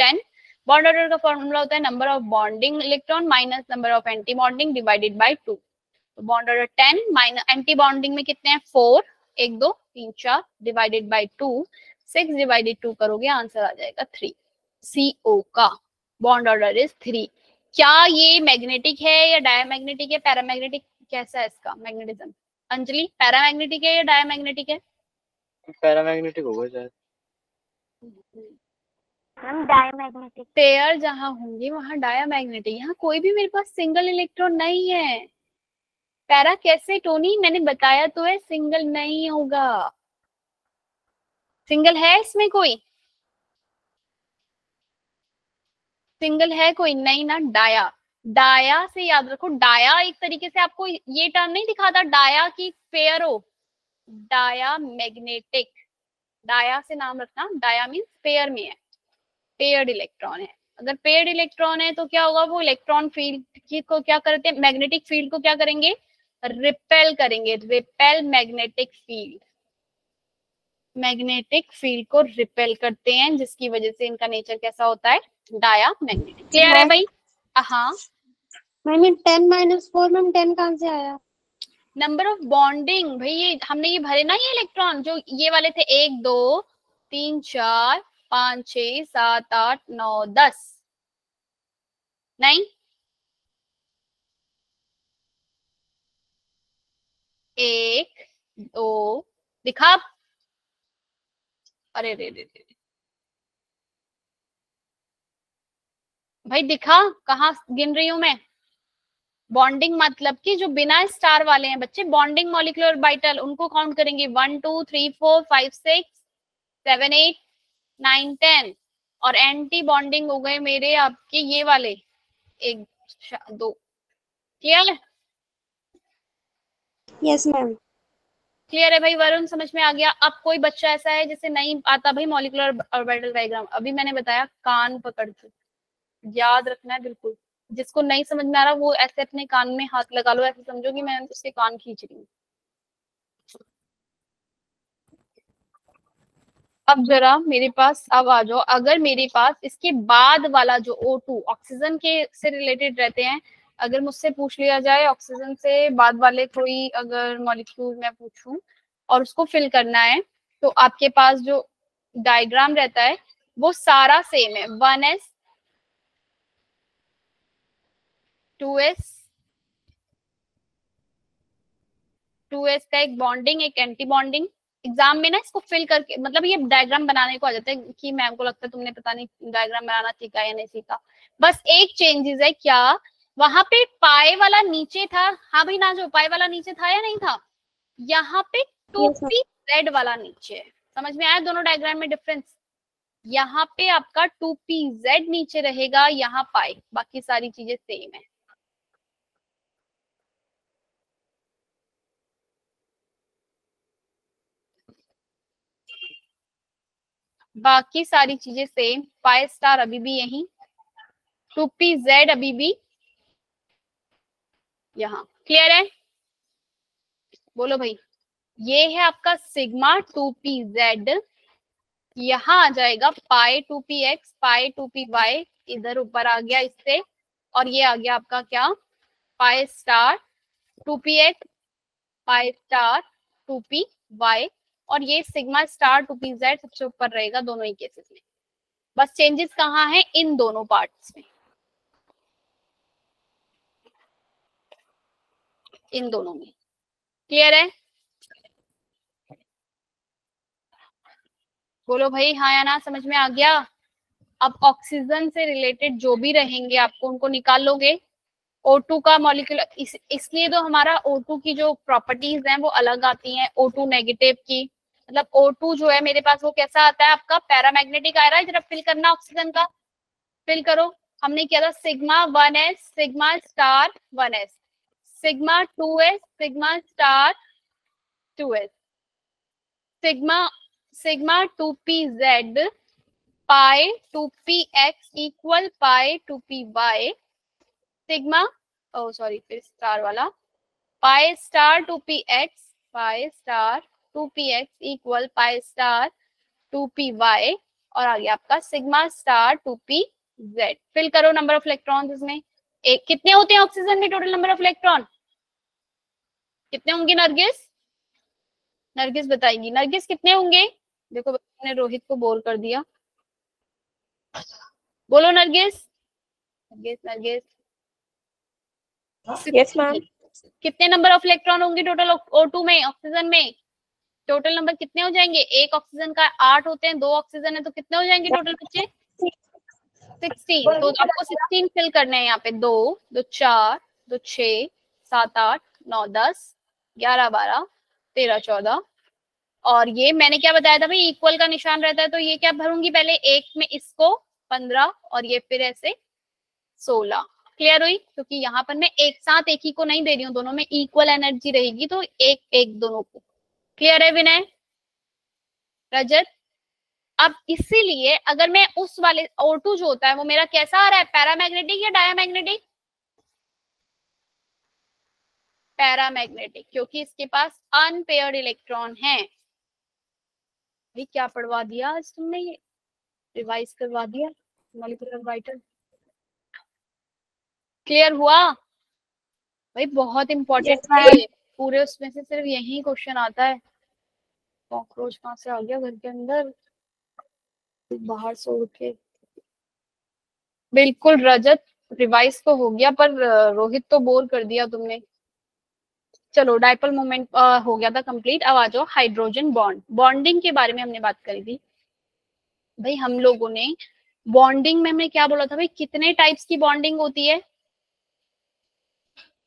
10। बॉन्ड ऑर्डर का फॉर्मूला होता है number of bonding electron minus number of anti bonding divided by 2। तो bond order 10 minus anti bonding में कितने हैं? 4 1 2 3 4 डिवाइडेड बाय 2, 6 डिवाइडेड 2 करोगे आंसर आ जाएगा 3। CO का बॉन्ड ऑर्डर इज 3। क्या ये मैग्नेटिक है या डायमैग्नेटिक है, पैरामैग्नेटिक, कैसा है इसका मैग्नेटिज्म? अंजलि, पैरामैग्नेटिक है या डायमैग्नेटिक है? पैरामैग्नेटिक होगा शायद। हम डायमैग्नेटिक। पेयर जहां होंगे वहां डायमैग्नेटिक। यहाँ कोई भी मेरे पास सिंगल इलेक्ट्रॉन नहीं है। पैरा कैसे टोनी? मैंने बताया तो है सिंगल नहीं होगा। सिंगल है इसमें कोई? सिंगल है कोई? नहीं ना। डाया, डाया से याद रखो, डाया एक तरीके से आपको ये टर्म नहीं दिखाता डाया की पेयर हो, डाया मैग्नेटिक। डाया से नाम रखना, डाया मीन्स पेयर में है, पेयर्ड इलेक्ट्रॉन है। अगर पेयर्ड इलेक्ट्रॉन है तो क्या होगा, वो इलेक्ट्रॉन फील्ड को क्या करते हैं, मैग्नेटिक फील्ड को क्या करेंगे? रिपेल करेंगे। Repel magnetic field, magnetic field को रिपेल करते हैं, जिसकी वजह से इनका नेचर कैसा होता है? Dia magnetic. क्लियर है भाई? हाँ मैंने 10 - 4 में 10 कहाँ से आया? नंबर ऑफ बॉन्डिंग भाई, ये हमने ये भरे ना ये इलेक्ट्रॉन, जो ये वाले थे 1 2 3 4 5 6 7 8 9 10। नहीं, 1 2 दिखा। अरे रे रे रे भाई दिखा, कहाँ गिन रही हूं मैं? बॉन्डिंग मतलब कि जो बिना स्टार वाले हैं बच्चे, बॉन्डिंग मॉलिक्यूलर ऑर्बिटल, उनको काउंट करेंगे 1 2 3 4 5 6 7 8 9 10। और एंटी बॉन्डिंग हो गए मेरे आपके ये वाले 1 2। क्लियर है? Yes ma'am. क्लियर है भाई? वरुण समझ में आ गया? अब कोई बच्चा ऐसा है जिसे नहीं आता भाई मॉलिक्यूलर ऑर्बिटल डायग्राम? अभी मैंने बताया कान पकड़ के याद रखना है बिल्कुल। जिसको नहीं समझ में आ रहा वो ऐसे अपने कान में हाथ लगा लो, ऐसे समझो कि मैं उसके कान खींच रही हूँ। अब जरा मेरे पास अब आ जाओ, अगर मेरे पास इसके बाद वाला जो O2 ऑक्सीजन के से रिलेटेड रहते हैं, अगर मुझसे पूछ लिया जाए ऑक्सीजन से बाद वाले कोई अगर मॉलिक्यूल मैं पूछूं और उसको फिल करना है, तो आपके पास जो डायग्राम रहता है वो सारा सेम है। 1s 2s 2s का एक बॉन्डिंग, एक एंटी बॉन्डिंग। एग्जाम में ना इसको फिल करके, मतलब ये डायग्राम बनाने को आ जाता है कि मैम को लगता है तुमने पता नहीं डायग्राम बनाना सीखा या नहीं सीखा। बस एक चेंजेस है, क्या वहां पे पाए वाला नीचे था, हाँ भाई ना, जो पाए वाला नीचे था या नहीं था, यहाँ पे Yes, ma'am. 2pz वाला नीचे है। समझ में आया दोनों डायग्राम में डिफरेंस? यहाँ पे आपका 2pz नीचे रहेगा, यहाँ पाए, बाकी सारी चीजें सेम है। बाकी सारी चीजें सेम, पाई स्टार अभी भी यही, 2pz अभी भी यहाँ। क्लियर है? बोलो भाई। ये है आपका सिग्मा 2pz, यहाँ आ जाएगा पाई 2px, पाई 2py, इधर ऊपर आ गया इससे, और ये आ गया आपका क्या, पाई star 2px, pi star 2py, और ये सिग्मा स्टार 2pz सबसे ऊपर रहेगा दोनों ही केसेस में। बस चेंजेस कहाँ है? इन दोनों पार्ट्स में, इन दोनों में। क्लियर है? बोलो भाई हाँ या ना, समझ में आ गया? अब ऑक्सीजन से रिलेटेड जो भी रहेंगे आपको उनको निकाल लोगे। O2 का मॉलिक्यूलर, इसलिए तो हमारा O2 की जो प्रॉपर्टीज हैं वो अलग आती हैं O2 नेगेटिव की। मतलब O2 जो है मेरे पास वो कैसा आता है आपका, पैरामैग्नेटिक आ रहा है, जरा फिल करना ऑक्सीजन का, फिल करो। हमने किया था sigma 1s, sigma star 1s, sigma 2s, sigma star 2s, sigma sigma 2pz, pi 2px equal pi 2py, sigma, ओ सॉरी फिर स्टार वाला, pi star 2px, pi star 2px equal pi star 2py, और आ गया आपका sigma star 2pz। Fill करो number of electrons इसमें। एक कितने होते हैं ऑक्सीजन में टोटल नंबर ऑफ इलेक्ट्रॉन? कितने होंगे नरगिस? नरगिस बताएंगी, नरगिस कितने होंगे? देखो मैंने रोहित को बोर कर दिया। बोलो नरगिस, नरगिस नरगिस। Yes, ma'am. कितने नंबर ऑफ इलेक्ट्रॉन होंगे टोटल O2 में, ऑक्सीजन में? टोटल नंबर कितने हो जाएंगे? एक ऑक्सीजन का 8 होते हैं, 2 ऑक्सीजन है तो कितने हो जाएंगे टोटल बच्चे? 16। तो आपको 16 फिल करने हैं यहाँ पे। 2 2 4 2 6 7 8 9 10 11 12 13 14, और ये मैंने क्या बताया था भाई, इक्वल का निशान रहता है तो ये क्या भरूंगी पहले, एक में इसको 15 और ये फिर ऐसे 16। क्लियर हुई? क्योंकि यहाँ पर मैं एक साथ एक ही को नहीं दे रही हूँ, दोनों में इक्वल एनर्जी रहेगी तो एक एक दोनों को। क्लियर है विनय, रजत? अब इसीलिए अगर मैं उस वाले O2 जो होता है वो मेरा कैसा आ रहा है, पैरामैग्नेटिक या डायामैग्नेटिक? पैरामैग्नेटिक, क्योंकि इसके पास अनपेयर्ड इलेक्ट्रॉन है। भाई क्या पढ़वा दिया आज तुमने, ये रिवाइज करवा दिया मॉलिक्यूलर वाइटर। क्लियर हुआ भाई? बहुत इंपॉर्टेंट Yes, है ma'am. ये, पूरे उसमें से सिर्फ यही क्वेश्चन आता है। कॉकरोच कहाँ से आ गया घर के अंदर, बाहर से उड़ के। बिल्कुल रजत, रिवाइज तो हो गया पर रोहित तो बोर कर दिया तुमने। चलो डाइपोल मोमेंट हो गया था कंप्लीट। अब आ जाओ हाइड्रोजन बॉन्ड। बॉन्डिंग के बारे में हमने बात करी थी भाई, हम लोगों ने बॉन्डिंग में हमने क्या बोला था भाई, कितने टाइप्स की बॉन्डिंग होती है?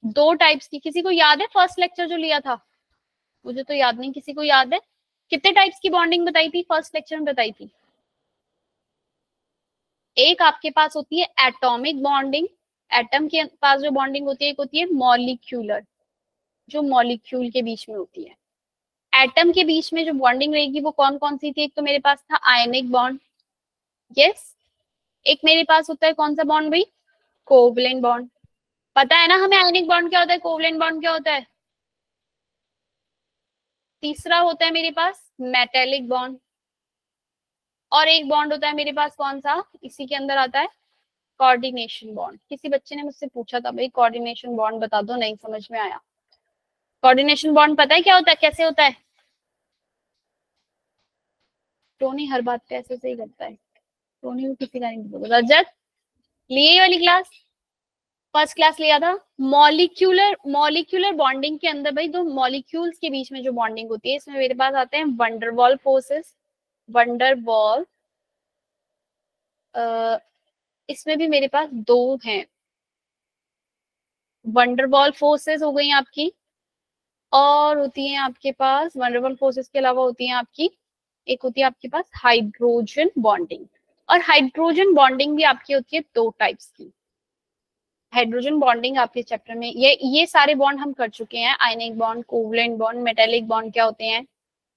2 टाइप्स की। किसी को याद है फर्स्ट लेक्चर जो लिया था? मुझे तो याद नहीं, किसी को याद है? कितने टाइप्स की बॉन्डिंग बताई थी फर्स्ट लेक्चर में? बताई थी। एक आपके पास होती है एटॉमिक बॉन्डिंग, एटम के पास जो बॉन्डिंग होती है, एक होती है मॉलिक्यूलर, जो मॉलिक्यूल के बीच में होती है। एटम के बीच में जो बॉन्डिंग रहेगी वो कौन कौन सी थी? एक तो मेरे पास था आयनिक बॉन्ड, यस। एक मेरे पास होता है कौन सा बॉन्ड भाई? Covalent bond. पता है ना हमें आयनिक बॉन्ड क्या होता है, कोवलेंट बॉन्ड क्या होता है? तीसरा होता है मेरे पास मेटेलिक बॉन्ड, और एक बॉन्ड होता है मेरे पास कौन सा, इसी के अंदर आता है, कोऑर्डिनेशन बॉन्ड। किसी बच्चे ने मुझसे पूछा था भाई कोऑर्डिनेशन बॉन्ड बता दो, नहीं समझ में आया। कोऑर्डिनेशन बॉन्ड पता है क्या होता है, कैसे होता है? टोनी हर बात पे ऐसे से ही करता है, टोनी को किसी का नहीं पता। रजत लिए वाली क्लास? फर्स्ट क्लास लिया था। मॉलिक्यूलर बॉन्डिंग के अंदर भाई दो मॉलिक्यूल्स के बीच में जो बॉन्डिंग होती है, इसमें मेरे पास आते हैं वंडरवॉल फोर्सेस। वंडरवॉल इसमें भी मेरे पास दो हैं। वंडरवॉल फोर्सेस हो गई आपकी, और होती है आपके पास वंडरवॉल फोर्सेस के अलावा होती है आपकी, एक होती है आपके पास हाइड्रोजन बॉन्डिंग। और हाइड्रोजन बॉन्डिंग भी आपकी होती है दो टाइप्स की। हाइड्रोजन बॉन्डिंग आपके चैप्टर में ये सारे बॉन्ड हम कर चुके हैं। Ionic bond, covalent bond, metallic bond क्या होते हैं।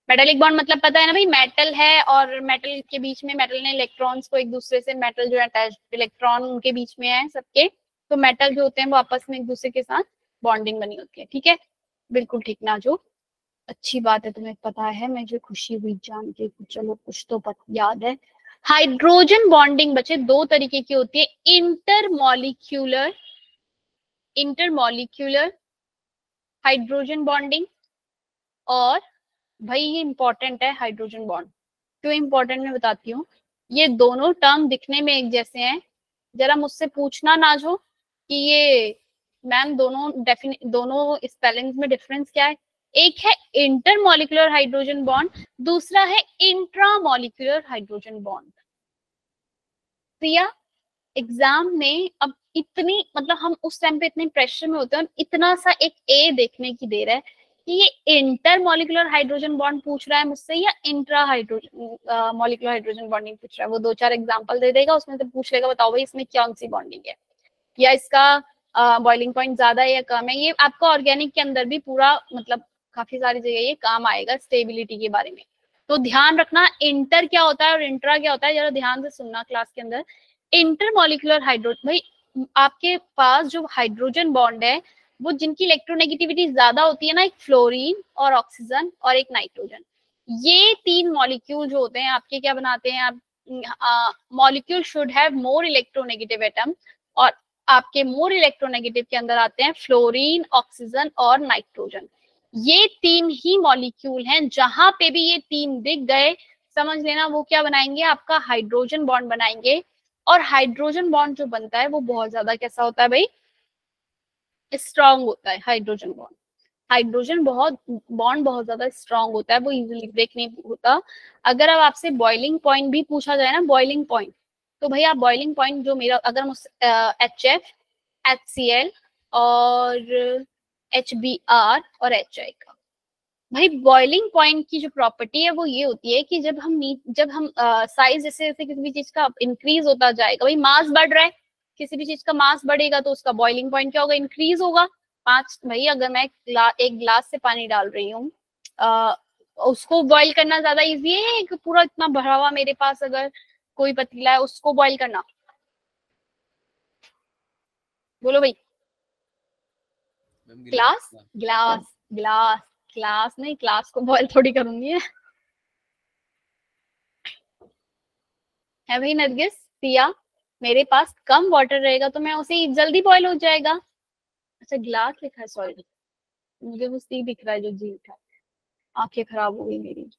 मेटेलिक बॉन्ड मतलब पता है ना भाई, मेटल है और मेटल के बीच में, मेटल ने इलेक्ट्रॉन्स को एक दूसरे से, मेटल जो अटैच इलेक्ट्रॉन उनके बीच में है सबके, तो मेटल जो होते हैं वो आपस में एक दूसरे के साथ बॉन्डिंग बनी होती है। ठीक है, बिल्कुल ठीक ना, जो अच्छी बात है, तुम्हें पता है, मुझे खुशी हुई जान के, चलो कुछ तो याद है। हाइड्रोजन बॉन्डिंग बच्चे दो तरीके की होती है, इंटरमॉलिक्यूलर हाइड्रोजन बॉन्डिंग, और भाई ये इंपॉर्टेंट है हाइड्रोजन बॉन्ड। क्यों इंपॉर्टेंट मैं बताती हूँ। ये दोनों टर्म दिखने में एक जैसे हैं, जरा मुझसे पूछना ना जो कि ये मैम दोनों स्पेलिंग्स में डिफरेंस क्या है। एक है इंटरमॉलिक्यूलर हाइड्रोजन बॉन्ड, दूसरा है इंट्रामॉलिक्यूलर हाइड्रोजन बॉन्ड। प्रिया, एग्जाम में अब इतनी, मतलब हम उस टाइम पे इतने प्रेशर में होते हैं, इतना सा एक ए देखने की देर है कि ये इंटरमॉलिक्यूलर हाइड्रोजन बॉन्ड पूछ रहा है मुझसे या intra hydrogen molecular hydrogen bonding पूछ रहा है। वो दो चार एग्जांपल दे देगा, उसमें से पूछ लेगा बताओ भाई इसमें कौन सी बॉन्डिंग है, या इसका बॉइलिंग पॉइंट ज्यादा है या कम है। ये आपका ऑर्गेनिक के अंदर भी पूरा, मतलब काफी सारी जगह ये काम आएगा स्टेबिलिटी के बारे में। तो ध्यान रखना इंटर क्या होता है और इंट्रा क्या होता है, जरा ध्यान से सुनना क्लास के अंदर। इंटरमॉलिक्यूलर हाइड्रोजन, भाई आपके पास जो हाइड्रोजन बॉन्ड है वो जिनकी इलेक्ट्रोनेगेटिविटी ज्यादा होती है ना, एक फ्लोरीन और ऑक्सीजन और एक नाइट्रोजन, ये तीन मॉलिक्यूल जो होते हैं आपके क्या बनाते हैं आप, molecule should have more electronegative atom, और आपके मोर इलेक्ट्रोनेगेटिव के अंदर आते हैं फ्लोरीन, ऑक्सीजन और नाइट्रोजन। ये तीन ही मॉलिक्यूल हैं, जहां पे भी ये तीन दिख गए समझ लेना वो क्या बनाएंगे, आपका हाइड्रोजन बॉन्ड बनाएंगे। और हाइड्रोजन बॉन्ड जो बनता है वो बहुत ज्यादा कैसा होता है भाई, स्ट्रांग होता है। हाइड्रोजन बॉन्ड बहुत ज्यादा स्ट्रांग होता है, वो इजीली ब्रेक नहीं होता। अगर अब आपसे बॉइलिंग पॉइंट भी पूछा जाए ना, बॉइलिंग पॉइंट, तो भाई आप बॉइलिंग पॉइंट जो मेरा, अगर मुझसे HF, HCl और HBr और HI का, भाई बॉइलिंग पॉइंट की जो प्रॉपर्टी है वो ये होती है कि जब हम साइज जैसे जैसे किसी भी चीज का इंक्रीज होता जाएगा, भाई मास बढ़ रहा है, किसी भी चीज का मास बढ़ेगा तो उसका बॉइलिंग पॉइंट क्या होगा, इंक्रीज होगा। भाई अगर मैं एक ग्लास से पानी डाल रही हूँ, उसको बॉईल करना ज्यादा इजी है कि पूरा इतना भरा हुआ मेरे पास अगर कोई पतीला है उसको बॉईल करना, बोलो भाई। ग्लास ग्लास ग्लास ग्लास नहीं, ग्लास को बॉईल थोड़ी करूंगी है भाई नरगिस, पिया, मेरे पास कम वाटर रहेगा तो मैं उसे जल्दी बॉईल हो जाएगा। अच्छा ग्लास लिखा है, सॉरी मुझे वो सी दिख रहा है जो जी लिखा है, आंखें खराब हो गई मेरी।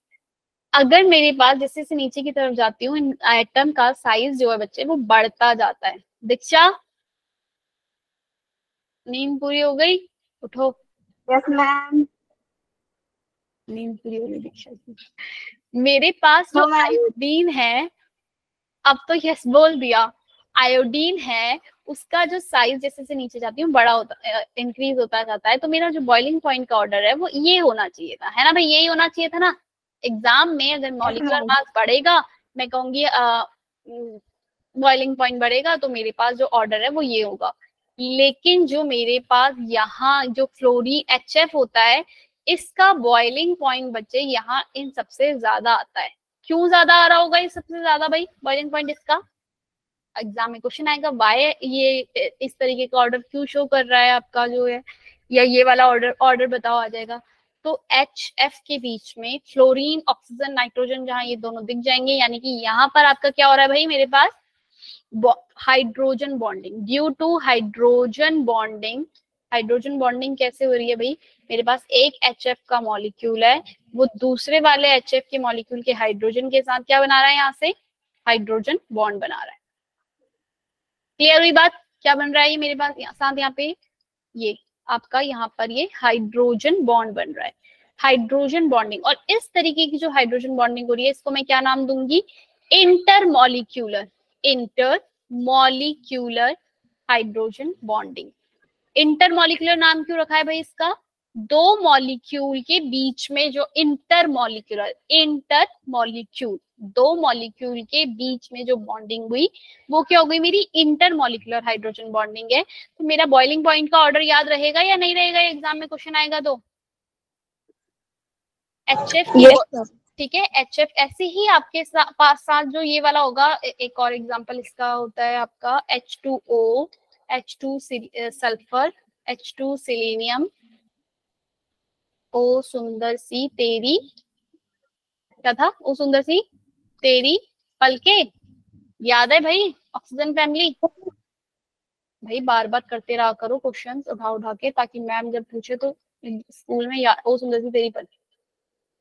अगर मेरे पास जैसे से नीचे की तरफ जाती हूँ, इन एटम का साइज जो है बच्चे वो बढ़ता जाता है। दीक्षा, नींद पूरी हो गई, उठो। Yes ma'am. नींद पूरी हो गई दीक्षा की। मेरे पास जो आयोडीन है, अब तो यस बोल दिया, आयोडीन है, उसका जो साइज जैसे से नीचे जाती हूँ बड़ा होता, इंक्रीज होता जाता है, तो मेरा जो बॉइलिंग पॉइंट का ऑर्डर है वो ये होना चाहिए था, है ना भाई, यही होना चाहिए था ना। एग्जाम में अगर मॉलिक्यूलर मास बढ़ेगा, मैं कहूंगी बॉइलिंग पॉइंट बढ़ेगा, तो मेरे पास जो ऑर्डर है वो ये होगा। लेकिन जो मेरे पास यहाँ जो फ्लोरी HF होता है, इसका बॉइलिंग पॉइंट बच्चे यहाँ इन सबसे ज्यादा आता है। क्यों ज्यादा आ रहा होगा ये सबसे ज्यादा भाई बॉइलिंग पॉइंट इसका, एग्जाम में क्वेश्चन आएगा वाई ये इस तरीके का ऑर्डर क्यों शो कर रहा है आपका जो है, या ये वाला ऑर्डर बताओ आ जाएगा। तो HF के बीच में फ्लोरीन, ऑक्सीजन, नाइट्रोजन जहां ये दोनों दिख जाएंगे, यानी कि यहाँ पर आपका क्या हो रहा है भाई, मेरे पास hydrogen bonding, due to hydrogen bonding. Hydrogen bonding कैसे हो रही है भाई, मेरे पास एक HF का मॉलिक्यूल है, वो दूसरे वाले HF के मॉलिक्यूल के हाइड्रोजन के साथ क्या बना रहा है, यहाँ से हाइड्रोजन बॉन्ड बना रहा है। क्लियर हुई बात, क्या बन रहा है ये मेरे पास साथ यहाँ पे, ये आपका यहाँ पर ये हाइड्रोजन बॉन्ड बन रहा है, हाइड्रोजन बॉन्डिंग। और इस तरीके की जो हाइड्रोजन बॉन्डिंग हो रही है इसको मैं क्या नाम दूंगी, intermolecular, intermolecular hydrogen bonding. Intermolecular नाम क्यों रखा है भाई इसका, दो मॉलिक्यूल के बीच में जो इंटरमॉलिक्यूलर, इंटरमॉलिक्यूल दो मॉलिक्यूल के बीच में जो बॉन्डिंग हुई वो क्या हो गई, मेरी इंटरमॉलिक्यूलर हाइड्रोजन बॉन्डिंग है। तो मेरा बॉइलिंग पॉइंट का ऑर्डर याद रहेगा या नहीं रहेगा, एग्जाम में क्वेश्चन आएगा तो HF, ठीक है HF। ऐसे ही आपके पास साथ जो ये वाला होगा, एक और एग्जांपल इसका होता है आपका H2O, H2 sulphur, H2 selenium, ओ सुंदर सी तेरी, क्या था, ओ सुंदर सी तेरी पलके, याद है भाई ऑक्सीजन फैमिली। भाई बार बार करते रहा करो क्वेश्चंस उठा उठा के, ताकि मैम जब पूछे तो स्कूल में ओ सुंदर सी तेरी पलके।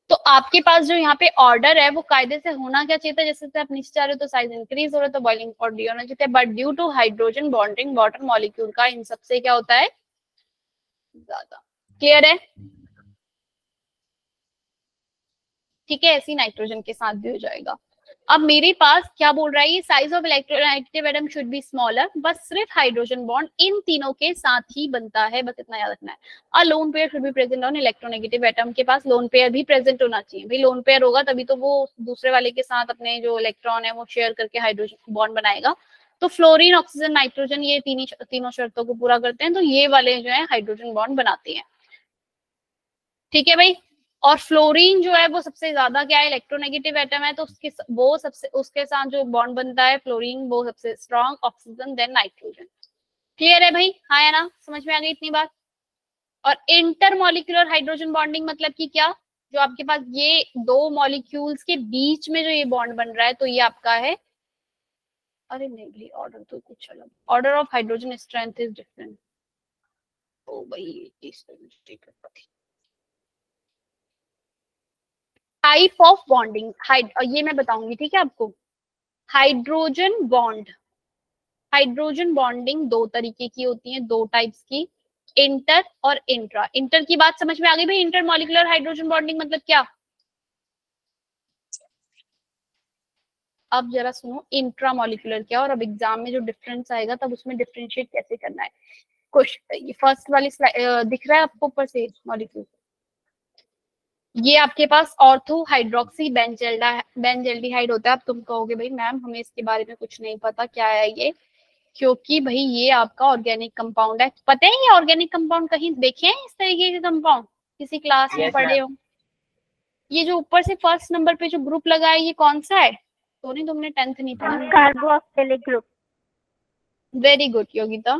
तो आपके पास जो यहाँ पे ऑर्डर है वो कायदे से होना क्या चाहिए था, जैसे से आप नीचे जा रहे हो तो साइज इंक्रीज हो रहा है तो बॉइलिंग पॉइंट डी होना चाहिए, but due to hydrogen bonding water molecule का इन सबसे क्या होता है ज्यादा। क्लियर है, ठीक है। ऐसी नाइट्रोजन के साथ भी हो जाएगा। अब मेरे पास क्या बोल रहा है, ये size of electronegative atom should be smaller, बस सिर्फ हाइड्रोजन बॉन्ड इन तीनों के साथ ही बनता है, बस इतना याद रखना है। A lone pair should be present on electronegative atom, के पास लोन पेयर भी प्रेजेंट होना चाहिए भाई, लोन पेयर होगा तभी तो वो दूसरे वाले के साथ अपने जो इलेक्ट्रॉन है वो शेयर करके हाइड्रोजन बॉन्ड बनाएगा। तो फ्लोरीन, ऑक्सीजन, नाइट्रोजन ये तीनों शर्तों को पूरा करते हैं, तो ये वाले जो है हाइड्रोजन बॉन्ड बनाते हैं, ठीक है भाई। और फ्लोरीन जो है वो सबसे ज्यादा क्या है, इलेक्ट्रोनेगेटिव एटम है, तो उसके साथ जो बॉन्ड बनता है फ्लोरीन वो सबसे strong, oxygen then nitrogen. Clear है भाई, हाँ या ना, समझ में आ गई इतनी बात। और इंटरमॉलिक्यूलर हाइड्रोजन बॉन्डिंग मतलब कि क्या, जो आपके पास ये दो मॉलिक्यूल्स के बीच में जो ये बॉन्ड बन रहा है तो ये आपका है, अरे नहीं भाई ऑर्डर तो कुछ अलग, order of hydrogen strength is different. ओ भाई टाइप ऑफ बॉन्डिंग, ये मैं बताऊंगी, ठीक है आपको। हाइड्रोजन बॉन्ड, हाइड्रोजन बॉन्डिंग दो तरीके की होती है, दो टाइप्स की, इंटर और इंट्रा। इंटर की बात समझ में आ गई भाई, इंटर मॉलिक्यूलर हाइड्रोजन बॉन्डिंग मतलब क्या। अब जरा सुनो इंट्रा मॉलिक्यूलर क्या, और अब एग्जाम में जो डिफरेंस आएगा तब उसमें डिफरेंशिएट कैसे करना है। क्वेश्चन फर्स्ट वाली स्लाइड दिख रहा है आपको ऊपर से मॉलिक्यूल, ये आपके पास ऑर्थो हाइड्रोक्सी बेंजल्डिहाइड होता है। अब तुम कहोगे भाई मैम हमें इसके बारे में कुछ नहीं पता क्या है ये, क्योंकि भाई ये आपका ऑर्गेनिक कंपाउंड है। पता है ये ऑर्गेनिक कंपाउंड कहीं देखे हैं इस तरीके के कंपाउंड, किसी क्लास में पढ़े हो। ये जो ऊपर से फर्स्ट नंबर पे जो ग्रुप लगा है ये कौन सा है, तो नहीं तुमने 10th नहीं पढ़ा, carboxylic group. Very good Yogita,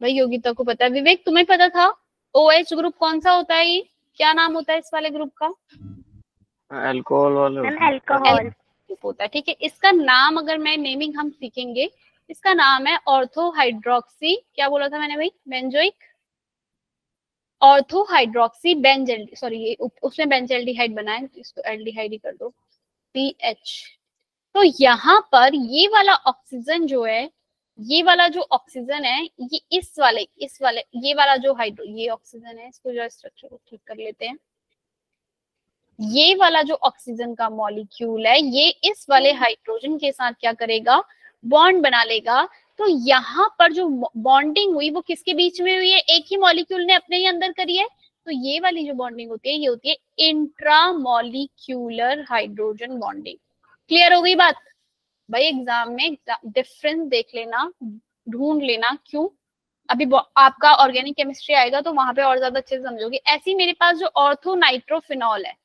भाई योगिता को पता है। विवेक तुम्हें पता था OH ग्रुप कौन सा होता है, ये क्या नाम होता है इस वाले ग्रुप का, अल्कोहल वाले अल्कोहल होता है, ठीक है। इसका नाम अगर मैं नेमिंग हम सीखेंगे, इसका नाम है ऑर्थो हाइड्रोक्सी, क्या बोला था मैंने भाई, बेंजोइक, ऑर्थो हाइड्रोक्सी बेंजल्डी, सॉरी ये उसमें बेंजल्डिहाइड बना है, इसको एल्डिहाइड ही कर दो, PH। तो यहाँ पर ये वाला ऑक्सीजन जो है, ये वाला जो ऑक्सीजन है, ये इस वाले ये वाला जो हाइड्रो, ये ऑक्सीजन है, इसको जो स्ट्रक्चर को ठीक कर लेते हैं। ये वाला जो ऑक्सीजन का मॉलिक्यूल है ये इस वाले हाइड्रोजन के साथ क्या करेगा, बॉन्ड बना लेगा। तो यहाँ पर जो बॉन्डिंग हुई वो किसके बीच में हुई है, एक ही मॉलिक्यूल ने अपने ही अंदर करी है। तो ये वाली जो बॉन्डिंग होती है ये होती है इंट्रामॉलिक्यूलर हाइड्रोजन बॉन्डिंग। क्लियर हो गई बात भाई, एग्जाम में डिफरेंस देख लेना, ढूंढ लेना, क्यों अभी आपका ऑर्गेनिक केमिस्ट्री आएगा तो वहां पे और ज्यादा अच्छे से समझोगे। ऐसी मेरे पास जो ऑर्थो नाइट्रोफिनॉल है,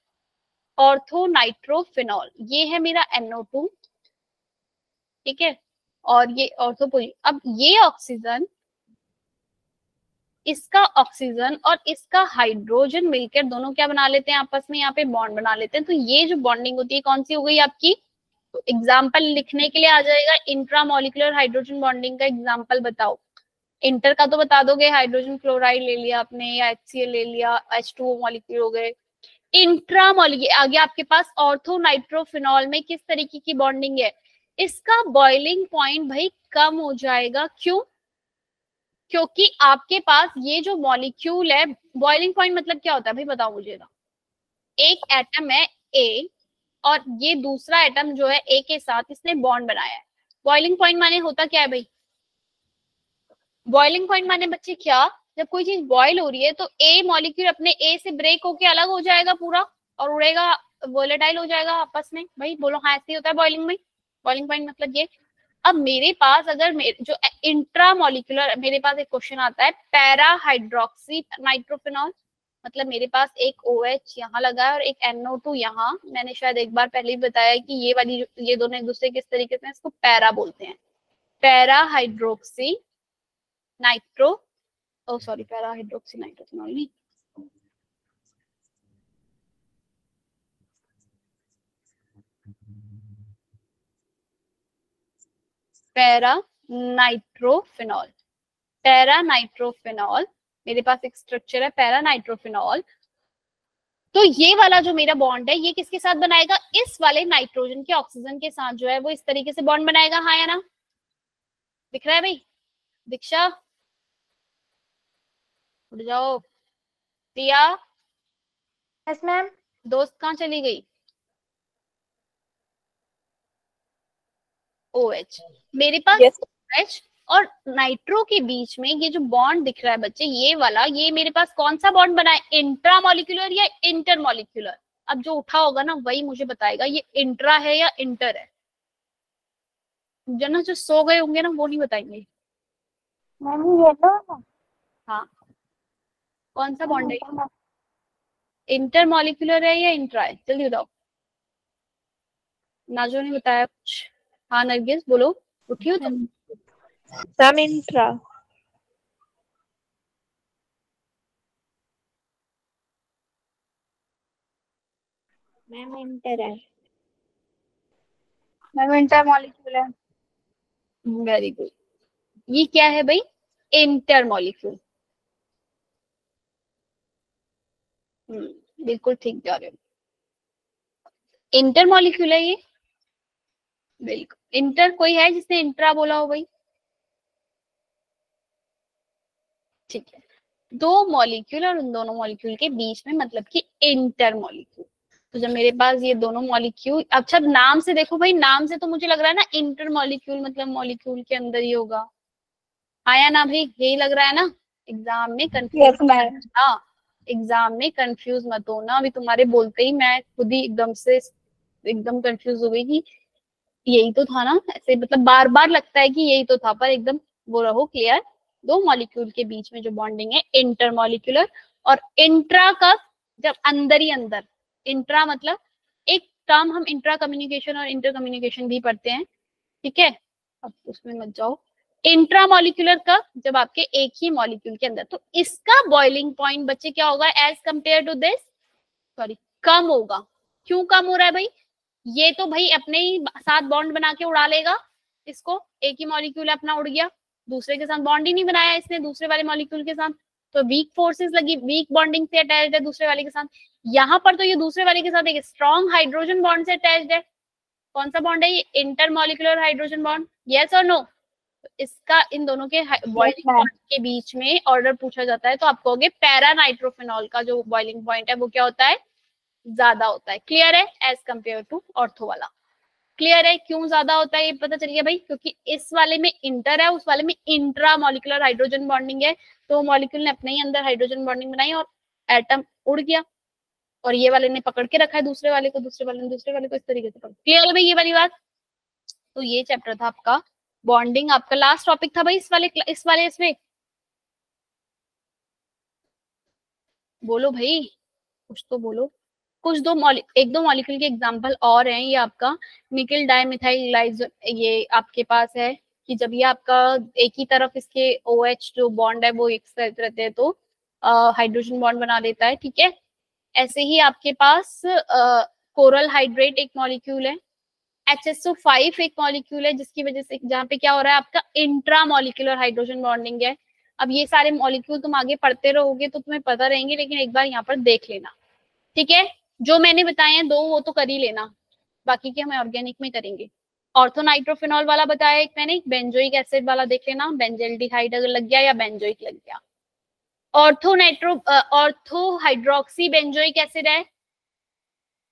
ऑर्थो नाइट्रोफिनॉल, ये है मेरा NO2, ठीक है, और ये ऑर्थोपोजी। अब ये ऑक्सीजन, इसका ऑक्सीजन और इसका हाइड्रोजन मिलकर दोनों क्या बना लेते हैं, आपस में यहाँ पे बॉन्ड बना लेते हैं। तो ये जो बॉन्डिंग होती है कौन सी हो गई आपकी, तो एग्जाम्पल लिखने के लिए आ जाएगा, इंट्रामोलिकुलर हाइड्रोजन बॉन्डिंग का एग्जाम्पल बताओ। इंटर का तो बता दोगे, हाइड्रोजन क्लोराइड ले लिया आपने या HCl ले लिया, H2O मॉलिक्यूल हो गए। इंट्रामोलिक्यूल आगे आपके पास ऑर्थो नाइट्रोफिनॉल में किस तरीके की बॉन्डिंग है, इसका बॉइलिंग पॉइंट भाई कम हो जाएगा, क्यों, क्योंकि आपके पास ये जो मॉलिक्यूल है, बॉइलिंग पॉइंट मतलब क्या होता है भाई, बताओ मुझे ना। एक एटम है ए और ये दूसरा एटम जो है ए के साथ इसने बॉन्ड बनाया है। बॉइलिंग पॉइंट माने होता क्या है भाई? बॉइलिंग पॉइंट माने बच्चे क्या, जब कोई चीज बॉयल हो रही है तो ए मॉलिक्यूल अपने ए से ब्रेक होके अलग हो जाएगा पूरा और उड़ेगा, वोलेटाइल हो जाएगा आपस में। भाई बोलो हाँ, ऐसे ही होता है बॉइलिंग में। बॉइलिंग पॉइंट मतलब ये। अब मेरे पास अगर जो इंट्रा मॉलिक्यूलर, मेरे पास एक क्वेश्चन आता है पैरा हाइड्रोक्सी नाइट्रोफिनॉल, मतलब मेरे पास एक OH यहाँ लगा है और एक NO2 यहाँ। मैंने शायद एक बार पहले ही बताया कि ये वाली ये दोनों एक दूसरे किस तरीके से, इसको पैरा बोलते हैं, पैरा हाइड्रोक्सी नाइट्रो, ओ सॉरी पैरा हाइड्रोक्सी नाइट्रोफिनॉल नहीं, पैरा नाइट्रोफिनॉल। पैरा नाइट्रोफिनॉल मेरे पास एक स्ट्रक्चर है पैरा नाइट्रोफिनॉल। तो ये वाला जो मेरा बॉन्ड है ये किसके साथ बनाएगा, इस वाले नाइट्रोजन के ऑक्सीजन के साथ जो है वो इस तरीके से बॉन्ड बनाएगा, हाँ या ना? दिख रहा है भाई? दीक्षा उठ जाओ। प्रिया यस मैम। दोस्त कहाँ चली गई? OH मेरे पास Yes. OH और नाइट्रो के बीच में ये जो बॉन्ड दिख रहा है बच्चे, ये वाला, ये मेरे पास कौन सा बॉन्ड बना है, इंट्रा मॉलिक्यूलर या इंटर मॉलिक्यूलर? अब जो उठा होगा ना वही मुझे बताएगा ये इंट्रा है या इंटर है। जना जो सो गए होंगे ना वो नहीं बताएंगे। मैम ये लो। हाँ, कौन सा बॉन्ड है, इंटर मॉलिक्यूलर है या इंट्रा है? जल्दी बताओ। नाजो ने बताया कुछ। हाँ नरगिस बोलो, उठी हो तुम? Ma'am intra. मैम इंटर है। मैम इंटर मॉलिक्यूल है। Very good. ये क्या है भाई? Inter molecule. बिल्कुल ठीक जा रहे हो। इंटर मॉलिक्यूल है ये, बिल्कुल। इंटर कोई है जिसने इंट्रा बोला हो भाई? ठीक है, दो मॉलिक्यूल और उन दोनों मॉलिक्यूल के बीच में मतलब कि इंटर मॉलिक्यूल। तो जब मेरे पास ये दोनों मॉलिक्यूल, अच्छा नाम से देखो भाई, नाम से तो मुझे लग रहा है ना इंटर मॉलिक्यूल मतलब मॉलिक्यूल के अंदर ही होगा, आया ना भाई? यही लग रहा है ना? एग्जाम में कंफ्यूज ना, एग्जाम में कंफ्यूज मत होना। अभी तुम्हारे बोलते ही मैं खुद ही एकदम से एकदम कंफ्यूज हो गई कि यही तो था ना, ऐसे मतलब बार बार लगता है कि यही तो था, पर एकदम वो रहो क्लियर। दो मॉलिक्यूल के बीच में जो बॉन्डिंग है इंटर मॉलिक्यूलर, और इंट्रा का जब अंदर ही अंदर, इंट्रा मतलब एक टर्म हम इंट्रा कम्युनिकेशन और इंटर कम्युनिकेशन भी पढ़ते हैं, ठीक है? अब उसमें मत जाओ। इंट्रा मॉलिक्यूलर का जब आपके एक ही मॉलिक्यूल के अंदर, तो इसका बॉइलिंग पॉइंट बच्चे क्या होगा as compare to this, sorry कम होगा। क्यों कम हो रहा है भाई? ये तो भाई अपने ही साथ बॉन्ड बना के उड़ा लेगा इसको, एक ही मॉलिक्यूल अपना उड़ गया, दूसरे के साथ बॉन्ड ही नहीं बनाया इसने दूसरे वाले मॉलिक्यूल के साथ, तो वीक फोर्सेस लगी, वीक बॉन्डिंग से अटैच्ड है दूसरे वाले के साथ। यहाँ पर तो ये दूसरे वाले के साथ एक स्ट्रॉन्ग हाइड्रोजन बॉन्ड से अटैच्ड है। कौन सा बॉन्ड है ये? इंटरमॉलिक्यूलर हाइड्रोजन बॉन्ड, यस और नो? इसका इन दोनों के बॉइलिंग पॉइंट के बीच में ऑर्डर पूछा जाता है तो आप कहोगे पैरा नाइट्रोफिनॉल का जो बॉइलिंग पॉइंट है वो क्या होता है, ज्यादा होता है। क्लियर है? एज कंपेयर टू ऑर्थो वाला। क्लियर है क्यों ज्यादा होता है ये पता चल गया भाई? क्योंकि इस वाले में इंटर है, उस वाले में इंट्रा मॉलिक्यूलर हाइड्रोजन बॉन्डिंग है, तो मॉलिक्यूल ने अपने ही अंदर हाइड्रोजन बॉन्डिंग बनाई और एटम उड़ गया, और ये वाले ने पकड़ के रखा है दूसरे वाले को, दूसरे वाले ने दूसरे वाले को इस तरीके से पकड़। क्लियर है भाई ये वाली बात? तो ये चैप्टर था आपका बॉन्डिंग, आपका लास्ट टॉपिक था भाई इस वाले इसमें। बोलो भाई, कुछ तो बोलो। कुछ एक दो मॉलिक्यूल के एग्जांपल और हैं, ये आपका निकल डाइमिथाइल, ये आपके पास है कि जब ये आपका एक ही तरफ इसके OH जो बॉन्ड है वो एक साथ रहते हैं तो हाइड्रोजन बॉन्ड बना लेता है, ठीक है? ऐसे ही आपके पास कोरल हाइड्रेट एक मॉलिक्यूल है, HSO5 एक मॉलिक्यूल है जिसकी वजह से जहाँ पे क्या हो रहा है आपका इंट्रा मॉलिक्यूलर हाइड्रोजन बॉन्डिंग है। अब ये सारे मॉलिक्यूल तुम आगे पढ़ते रहोगे तो तुम्हें पता रहेंगे, लेकिन एक बार यहाँ पर देख लेना, ठीक है? जो मैंने बताए हैं दो वो तो कर ही लेना, बाकी के हम ऑर्गेनिक में करेंगे। ऑर्थोनाइट्रोफिनॉल वाला बताया एक मैंने, बेंजोइक एसिड वाला देख लेना, बेंजल्डिहाइड अगर लग गया या बेंजोइक लग गया। ऑर्थो हाइड्रोक्सी बेंजोइक एसिड है,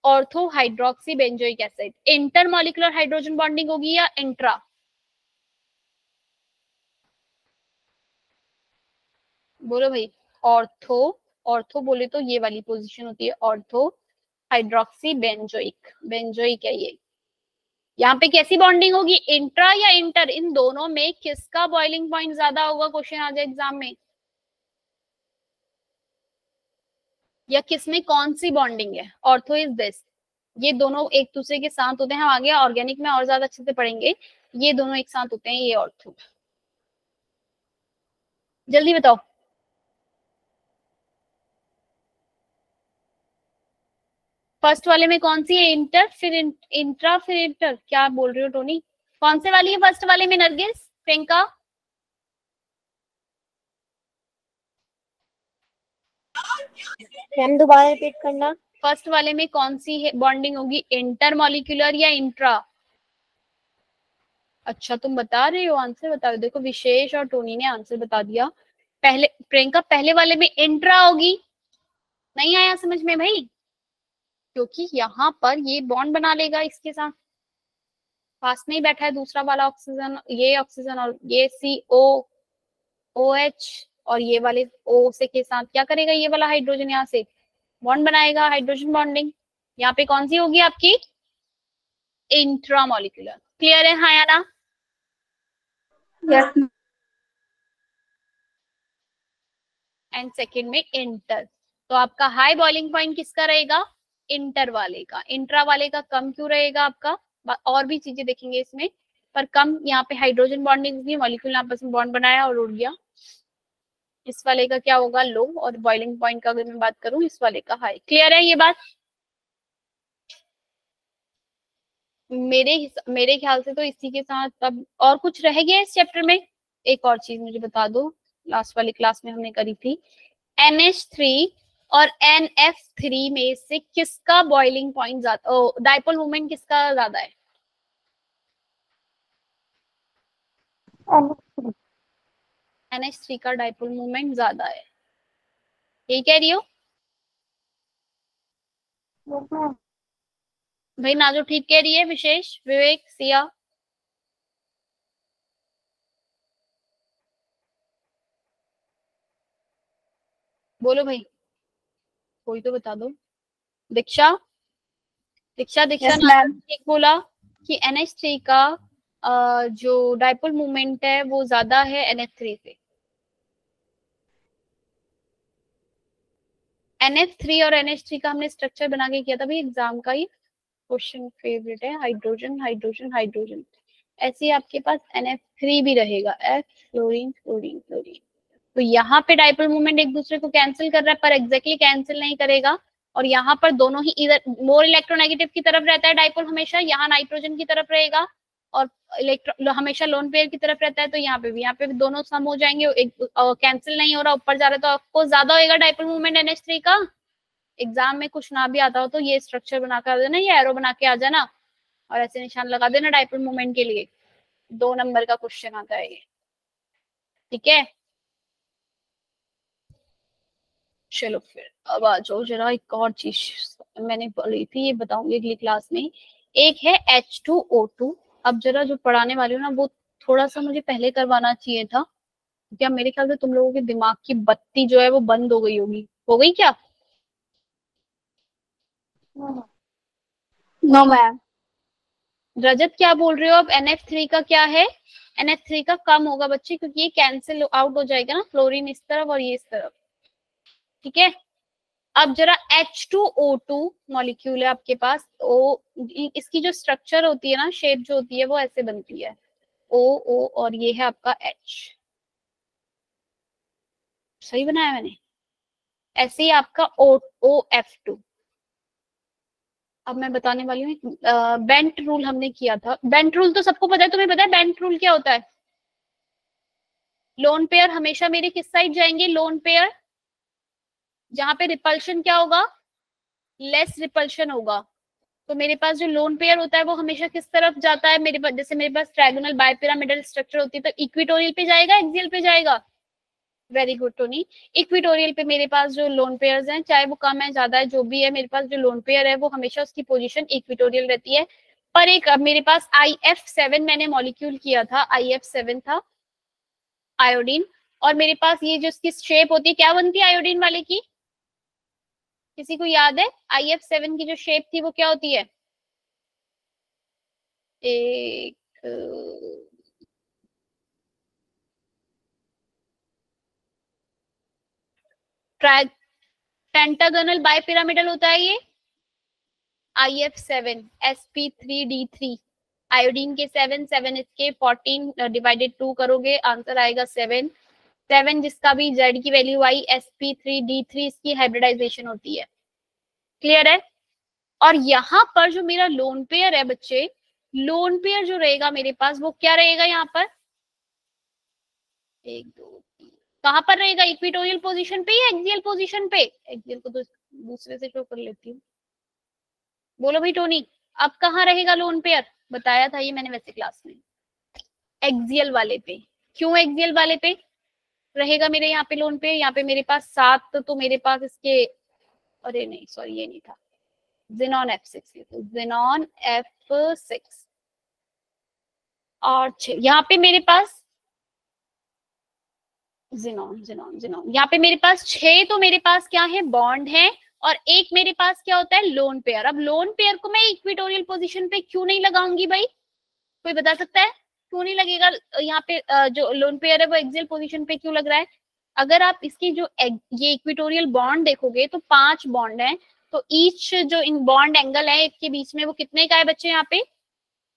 ortho hydroxy benzoic acid. Intermolecular hydrogen bonding होगी या इंट्रा? बोलो भाई। ऑर्थो, ऑर्थो बोले तो ये वाली पोजीशन होती है ऑर्थो हाइड्रोक्सी बेंजोइक, बेंजोइक है ये। यहाँ पे कैसी बॉन्डिंग होगी, इंट्रा या इंटर? इन दोनों में किसका बॉइलिंग पॉइंट ज्यादा होगा, क्वेश्चन आ जाए एग्जाम में, या किसमें कौन सी बॉन्डिंग है? ऑर्थो इज दिस, ये दोनों एक दूसरे के साथ होते हैं, हम आगे ऑर्गेनिक में और ज्यादा अच्छे से पढ़ेंगे, ये दोनों एक साथ होते हैं, ये ऑर्थो। जल्दी बताओ। फर्स्ट वाले में कौन सी है, इंटर फिर इंट्रा फिर इंटर, क्या बोल रही हो टोनी? कौन से वाली है फर्स्ट वाले में नरगिस, प्रियंका? मैम दोबारा रिपीट करना। फर्स्ट वाले में कौन सी है बॉन्डिंग होगी, इंटर मॉलिक्यूलर या इंट्रा? अच्छा तुम बता रहे हो, आंसर बता रहे हो। देखो विशेष और टोनी ने आंसर बता दिया। पहले प्रियंका, पहले वाले में इंट्रा होगी, नहीं आया समझ में भाई? क्योंकि यहाँ पर ये बॉन्ड बना लेगा इसके साथ, पास में ही बैठा है दूसरा वाला ऑक्सीजन, ये ऑक्सीजन और ये CO OH, और ये वाले O से के साथ क्या करेगा, ये वाला हाइड्रोजन यहाँ से बॉन्ड बनाएगा, हाइड्रोजन बॉन्डिंग। यहाँ पे कौन सी होगी आपकी, इंट्रामोलिकुलर। क्लियर है हाँ या ना? यस। एंड सेकेंड में इंटर, तो आपका हाई बॉइलिंग पॉइंट किसका रहेगा, इंटर वाले का। इंट्रा वाले का कम क्यों रहेगा आपका, और भी चीजें देखेंगे इसमें, पर कम यहाँ पे हाइड्रोजन बॉन्डिंग होगी, मॉलिक्यूल आपस में बॉन्ड बनाया और उड़ गया। इस वाले का क्या होगा, लो, और बॉइलिंग पॉइंट का अगर मैं बात करूं इस वाले का हाई। क्लियर है ये बात? मेरे ख्याल से तो इसी के साथ अब और कुछ रह गया इस चैप्टर में। एक और चीज मुझे बता दो, लास्ट वाली क्लास में हमने करी थी, NH3 और NF3 में से किसका बॉइलिंग पॉइंट ज्यादा, डाइपोल मोमेंट किसका ज्यादा है? NH3 का डाइपोल मोमेंट ज्यादा है, यही कह रही हो भाई? नाजो ठीक कह रही है, विशेष, विवेक, सिया? बोलो भाई, कोई तो बता दो। दीक्षा, दीक्षा दीक्षा मैम। ठीक बोला कि NH3 का जो डाइपोल मोमेंट है वो ज्यादा है NF3 से। NF3 और NH3 का हमने स्ट्रक्चर बना के किया था भाई, एग्जाम का ही क्वेश्चन फेवरेट है, हाइड्रोजन हाइड्रोजन हाइड्रोजन। ऐसे ही आपके पास NF3 भी रहेगा, F फ्लोरीन फ्लोरीन फ्लोरीन। तो यहाँ पे डाइपोल मोमेंट एक दूसरे को कैंसिल कर रहा है, पर एग्जैक्टली कैंसिल नहीं करेगा, और यहाँ पर दोनों ही इधर मोर इलेक्ट्रोनेगेटिव की तरफ रहता है डाइपोल हमेशा, यहाँ नाइट्रोजन की तरफ रहेगा, और इलेक्ट्रो हमेशा लोन पेयर की तरफ रहता है, तो यहाँ पे भी दोनों सम हो जाएंगे, एक कैंसिल नहीं हो रहा, ऊपर जा रहा है, तो आपको ज्यादा होगा डाइपोल मूवमेंट NH3 का। एग्जाम में कुछ ना भी आता हो तो ये स्ट्रक्चर बना कर आ जाना, ये एरो बना के आ जाना, और ऐसे निशान लगा देना डाइपोल मूवमेंट के लिए, 2 नंबर का क्वेश्चन आता है ये, ठीक है? चलो फिर अब आ जाओ जरा, एक और चीज मैंने पढ़ी थी, ये बताऊंगी अगली क्लास में। एक है H2O2। अब जरा जो पढ़ाने वाली हूँ ना, वो थोड़ा सा मुझे पहले करवाना चाहिए था, क्या मेरे ख्याल से तुम लोगों के दिमाग की बत्ती जो है वो बंद हो गई होगी, हो गई क्या? No ma'am. रजत क्या बोल रहे हो? अब NF3 का क्या है, NF3 का कम होगा बच्चे, क्योंकि ये कैंसिल आउट हो जाएगा ना, फ्लोरीन इस तरफ और ये इस तरफ, ठीक है? अब जरा H2O2 मॉलिक्यूल है आपके पास, ओ इसकी जो स्ट्रक्चर होती है ना, शेप जो होती है वो ऐसे बनती है, O और ये है आपका H, सही बनाया मैंने? ऐसे ही आपका OF2। अब मैं बताने वाली हूँ, बेंट रूल हमने किया था, बेंट रूल तो सबको पता है, तुम्हें पता है बेंट रूल क्या होता है? लोन पेयर हमेशा मेरे किस साइड जाएंगे, लोन पेयर जहां पे रिपल्शन क्या होगा, लेस रिपल्शन होगा, तो मेरे पास जो लोन पेयर होता है वो हमेशा किस तरफ जाता है, मेरे पास जैसे मेरे पास ट्रायगोनल बायपिरामिडल स्ट्रक्चर होती है तो इक्विटोरियल पे जाएगा, एक्सियल पे जाएगा? Very good Tony. इक्विटोरियल पे मेरे पास जो लोन पेयर्स हैं, चाहे वो कम है ज्यादा है जो भी है, मेरे पास जो लोन पेयर है वो हमेशा उसकी पोजीशन इक्विटोरियल रहती है। पर एक अब मेरे पास IF7 मैंने मॉलिक्यूल किया था, IF7 था आयोडीन, और मेरे पास ये जो इसकी शेप होती है क्या बनती है आयोडीन वाले की, किसी को याद है? IF7 की जो शेप थी वो क्या होती है? एक पेंटागोनल बायपिरामिडल होता है ये IF7 sp3d3, आयोडीन के 7 7 इसके 14 डिवाइडेड 2 करोगे आंसर आएगा 7 7, जिसका भी Z की वैल्यू आई sp3d3 इसकी हाइब्रिडाइजेशन होती है। क्लियर है? और यहाँ पर जो मेरा लोन पेयर है बच्चे, लोन पेयर जो रहेगा मेरे पास वो क्या रहेगा यहाँ पर, 1 2 3, कहां पर रहेगा? इक्विटोरियल पोजीशन पे या एक्सियल पोजीशन पे? एक्सियल को तो दूसरे से शो कर लेती हूँ। बोलो भाई टोनी, अब कहाँ रहेगा लोन पेयर? बताया था ये मैंने वैसे क्लास में, एक्सियल वाले पे। क्यों एक्सियल वाले पे रहेगा मेरे यहाँ पे लोन पे? यहाँ पे मेरे पास 7 तो मेरे पास इसके, अरे नहीं सॉरी ये नहीं था, Xenon F6, तो Xenon F6 और 6, यहाँ पे मेरे पास Xenon यहाँ पे मेरे पास 6, तो मेरे पास क्या है? बॉन्ड है, और एक मेरे पास क्या होता है? Lone pair. अब लोन पेयर को मैं इक्विटोरियल पोजीशन पे क्यों नहीं लगाऊंगी भाई? कोई बता सकता है क्यों नहीं लगेगा? यहाँ पे जो लोन पेयर है वो एक्सियल पोजीशन पे क्यों लग रहा है? अगर आप इसकी जो ये इक्विटोरियल बॉन्ड देखोगे तो 5 बॉन्ड है, तो ईच जो इन बॉन्ड एंगल है इसके बीच में वो कितने का है बच्चे? यहाँ पे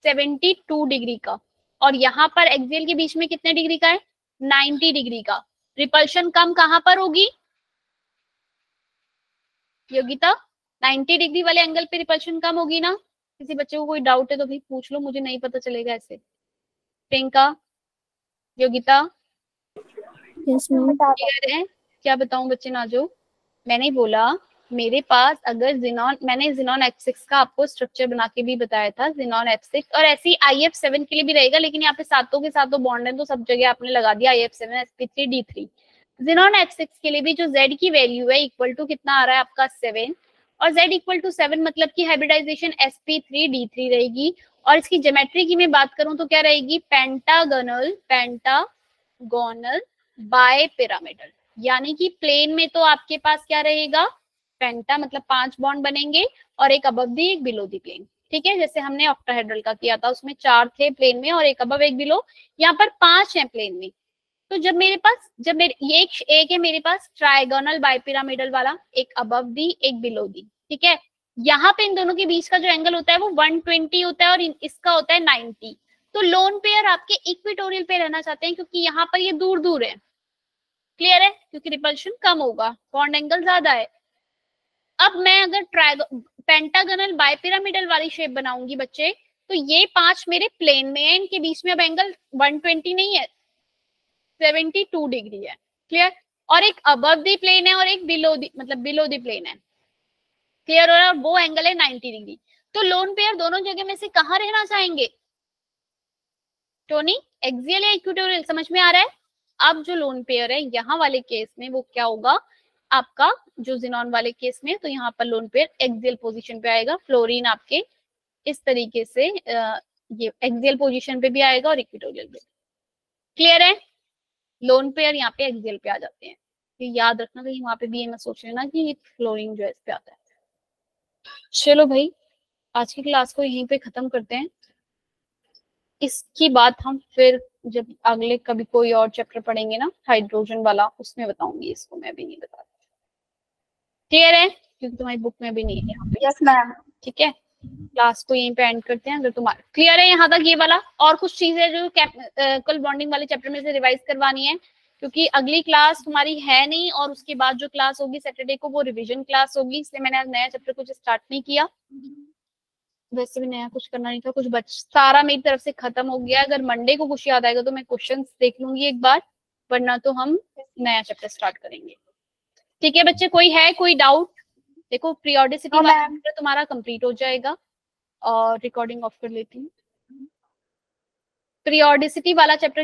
72 डिग्री का, और यहाँ पर एक्सियल के बीच में कितने डिग्री का है? 90 डिग्री का। रिपल्शन कम कहां पर होगी योगिता? 90 डिग्री वाले एंगल पे रिपल्शन कम होगी ना? किसी बच्चे को कोई डाउट है तो भी पूछ लो, मुझे नहीं पता चलेगा ऐसे। Priyanka, Yogita, yes ma'am. Clear है? क्या बताऊं बच्चे नाजो? मैंने बोला मेरे पास अगर मैंने Xenon F6 का आपको स्ट्रक्चर बना के भी बताया था, Xenon F6, और ऐसी IF7 के लिए भी रहेगा, लेकिन यहाँ पे सातों के सातों बॉन्ड है तो सब जगह आपने लगा दिया IF7 sp3d3। Xenon F6 के लिए भी जो Z की वैल्यू है इक्वल टू कितना आ रहा है आपका 7, और Z इक्वल टू 7 मतलब की हाइब्रिडाइजेशन sp3d3 रहेगी। और इसकी ज्योमेट्री की मैं बात करूं तो क्या रहेगी? पेंटागोनल बायपिरामिडल, यानी कि प्लेन में तो आपके पास क्या रहेगा? पेंटा मतलब 5 बॉन्ड बनेंगे, और एक अबव दी एक बिलो दी प्लेन। ठीक है, जैसे हमने ऑक्टाहेड्रल का किया था उसमें 4 थे प्लेन में और एक अबव एक बिलो, यहाँ पर 5 है प्लेन में। तो जब मेरे ये एक है मेरे पास ट्रायगोनल बायपिरामिडल वाला, एक अबव दी एक बिलो दी। ठीक है, यहाँ पे इन दोनों के बीच का जो एंगल होता है वो 120 होता है और इसका होता है 90। तो लोन पेयर आपके इक्विटोरियल पे रहना चाहते हैं क्योंकि यहाँ पर ये दूर दूर है। क्लियर है? क्योंकि रिपल्शन कम होगा, बॉन्ड एंगल ज्यादा है। अब मैं अगर पेंटागोनल बायपिरामिडल वाली शेप बनाऊंगी बच्चे, तो ये 5 मेरे प्लेन में है, इनके बीच में अब एंगल 120 नहीं है, 72 डिग्री है। क्लियर? और एक अबव दी प्लेन है और एक बिलो दी मतलब बिलो दी प्लेन है। क्लियर हो रहा है? और वो एंगल है 90 डिग्री। तो लोन पेयर दोनों जगह में से कहाँ रहना चाहेंगे टोनी? एक्सियल या इक्वेटोरियल? समझ में आ रहा है? अब जो लोन पेयर है यहाँ वाले केस में वो क्या होगा आपका, जो Xenon वाले केस में, तो यहाँ पर लोन पेयर एक्सियल पोजीशन पे आएगा। फ्लोरीन आपके इस तरीके से ये एक्सियल पोजीशन पे भी आएगा और इक्वेटोरियल पे। क्लियर है? लोन पेयर यहाँ पे एक्सियल पे आ जाते हैं, तो याद रखना कहीं वहां पे भी ये मत सोच लेना कि फ्लोरीन जो है इस पे आता है। चलो भाई, आज की क्लास को यहीं पे खत्म करते हैं। इसकी बात हम फिर जब अगले कभी कोई और चैप्टर पढ़ेंगे ना हाइड्रोजन वाला, उसमें बताऊंगी, इसको मैं भी नहीं बता। क्लियर है? क्योंकि तुम्हारी बुक में भी नहीं है यहाँ पे। Yes ma'am. ठीक है, क्लास को यहीं पे एंड करते हैं। अगर तुम्हारा क्लियर है यहाँ तक ये वाला, और कुछ चीजें जो कल बॉन्डिंग वाले चैप्टर में से रिवाइज करवानी है, क्योंकि अगली क्लास तुम्हारी है नहीं, और उसके बाद जो क्लास होगी सैटरडे को वो रिविजन क्लास होगी, इसलिए मैंने आज नया चैप्टर कुछ स्टार्ट नहीं किया। वैसे भी नया कुछ करना नहीं था, कुछ सारा मेरी तरफ से खत्म हो गया। अगर मंडे को कुछ याद आएगा तो मैं क्वेश्चंस देख लूंगी एक बार, वरना तो हम नया चैप्टर स्टार्ट करेंगे। ठीक है बच्चे, कोई है कोई डाउट? देखो पीरियोडिसिटी वाला चैप्टर तुम्हारा कंप्लीट हो जाएगा, और रिकॉर्डिंग ऑफ कर लेती हूँ। पीरियोडिसिटी वाला चैप्टर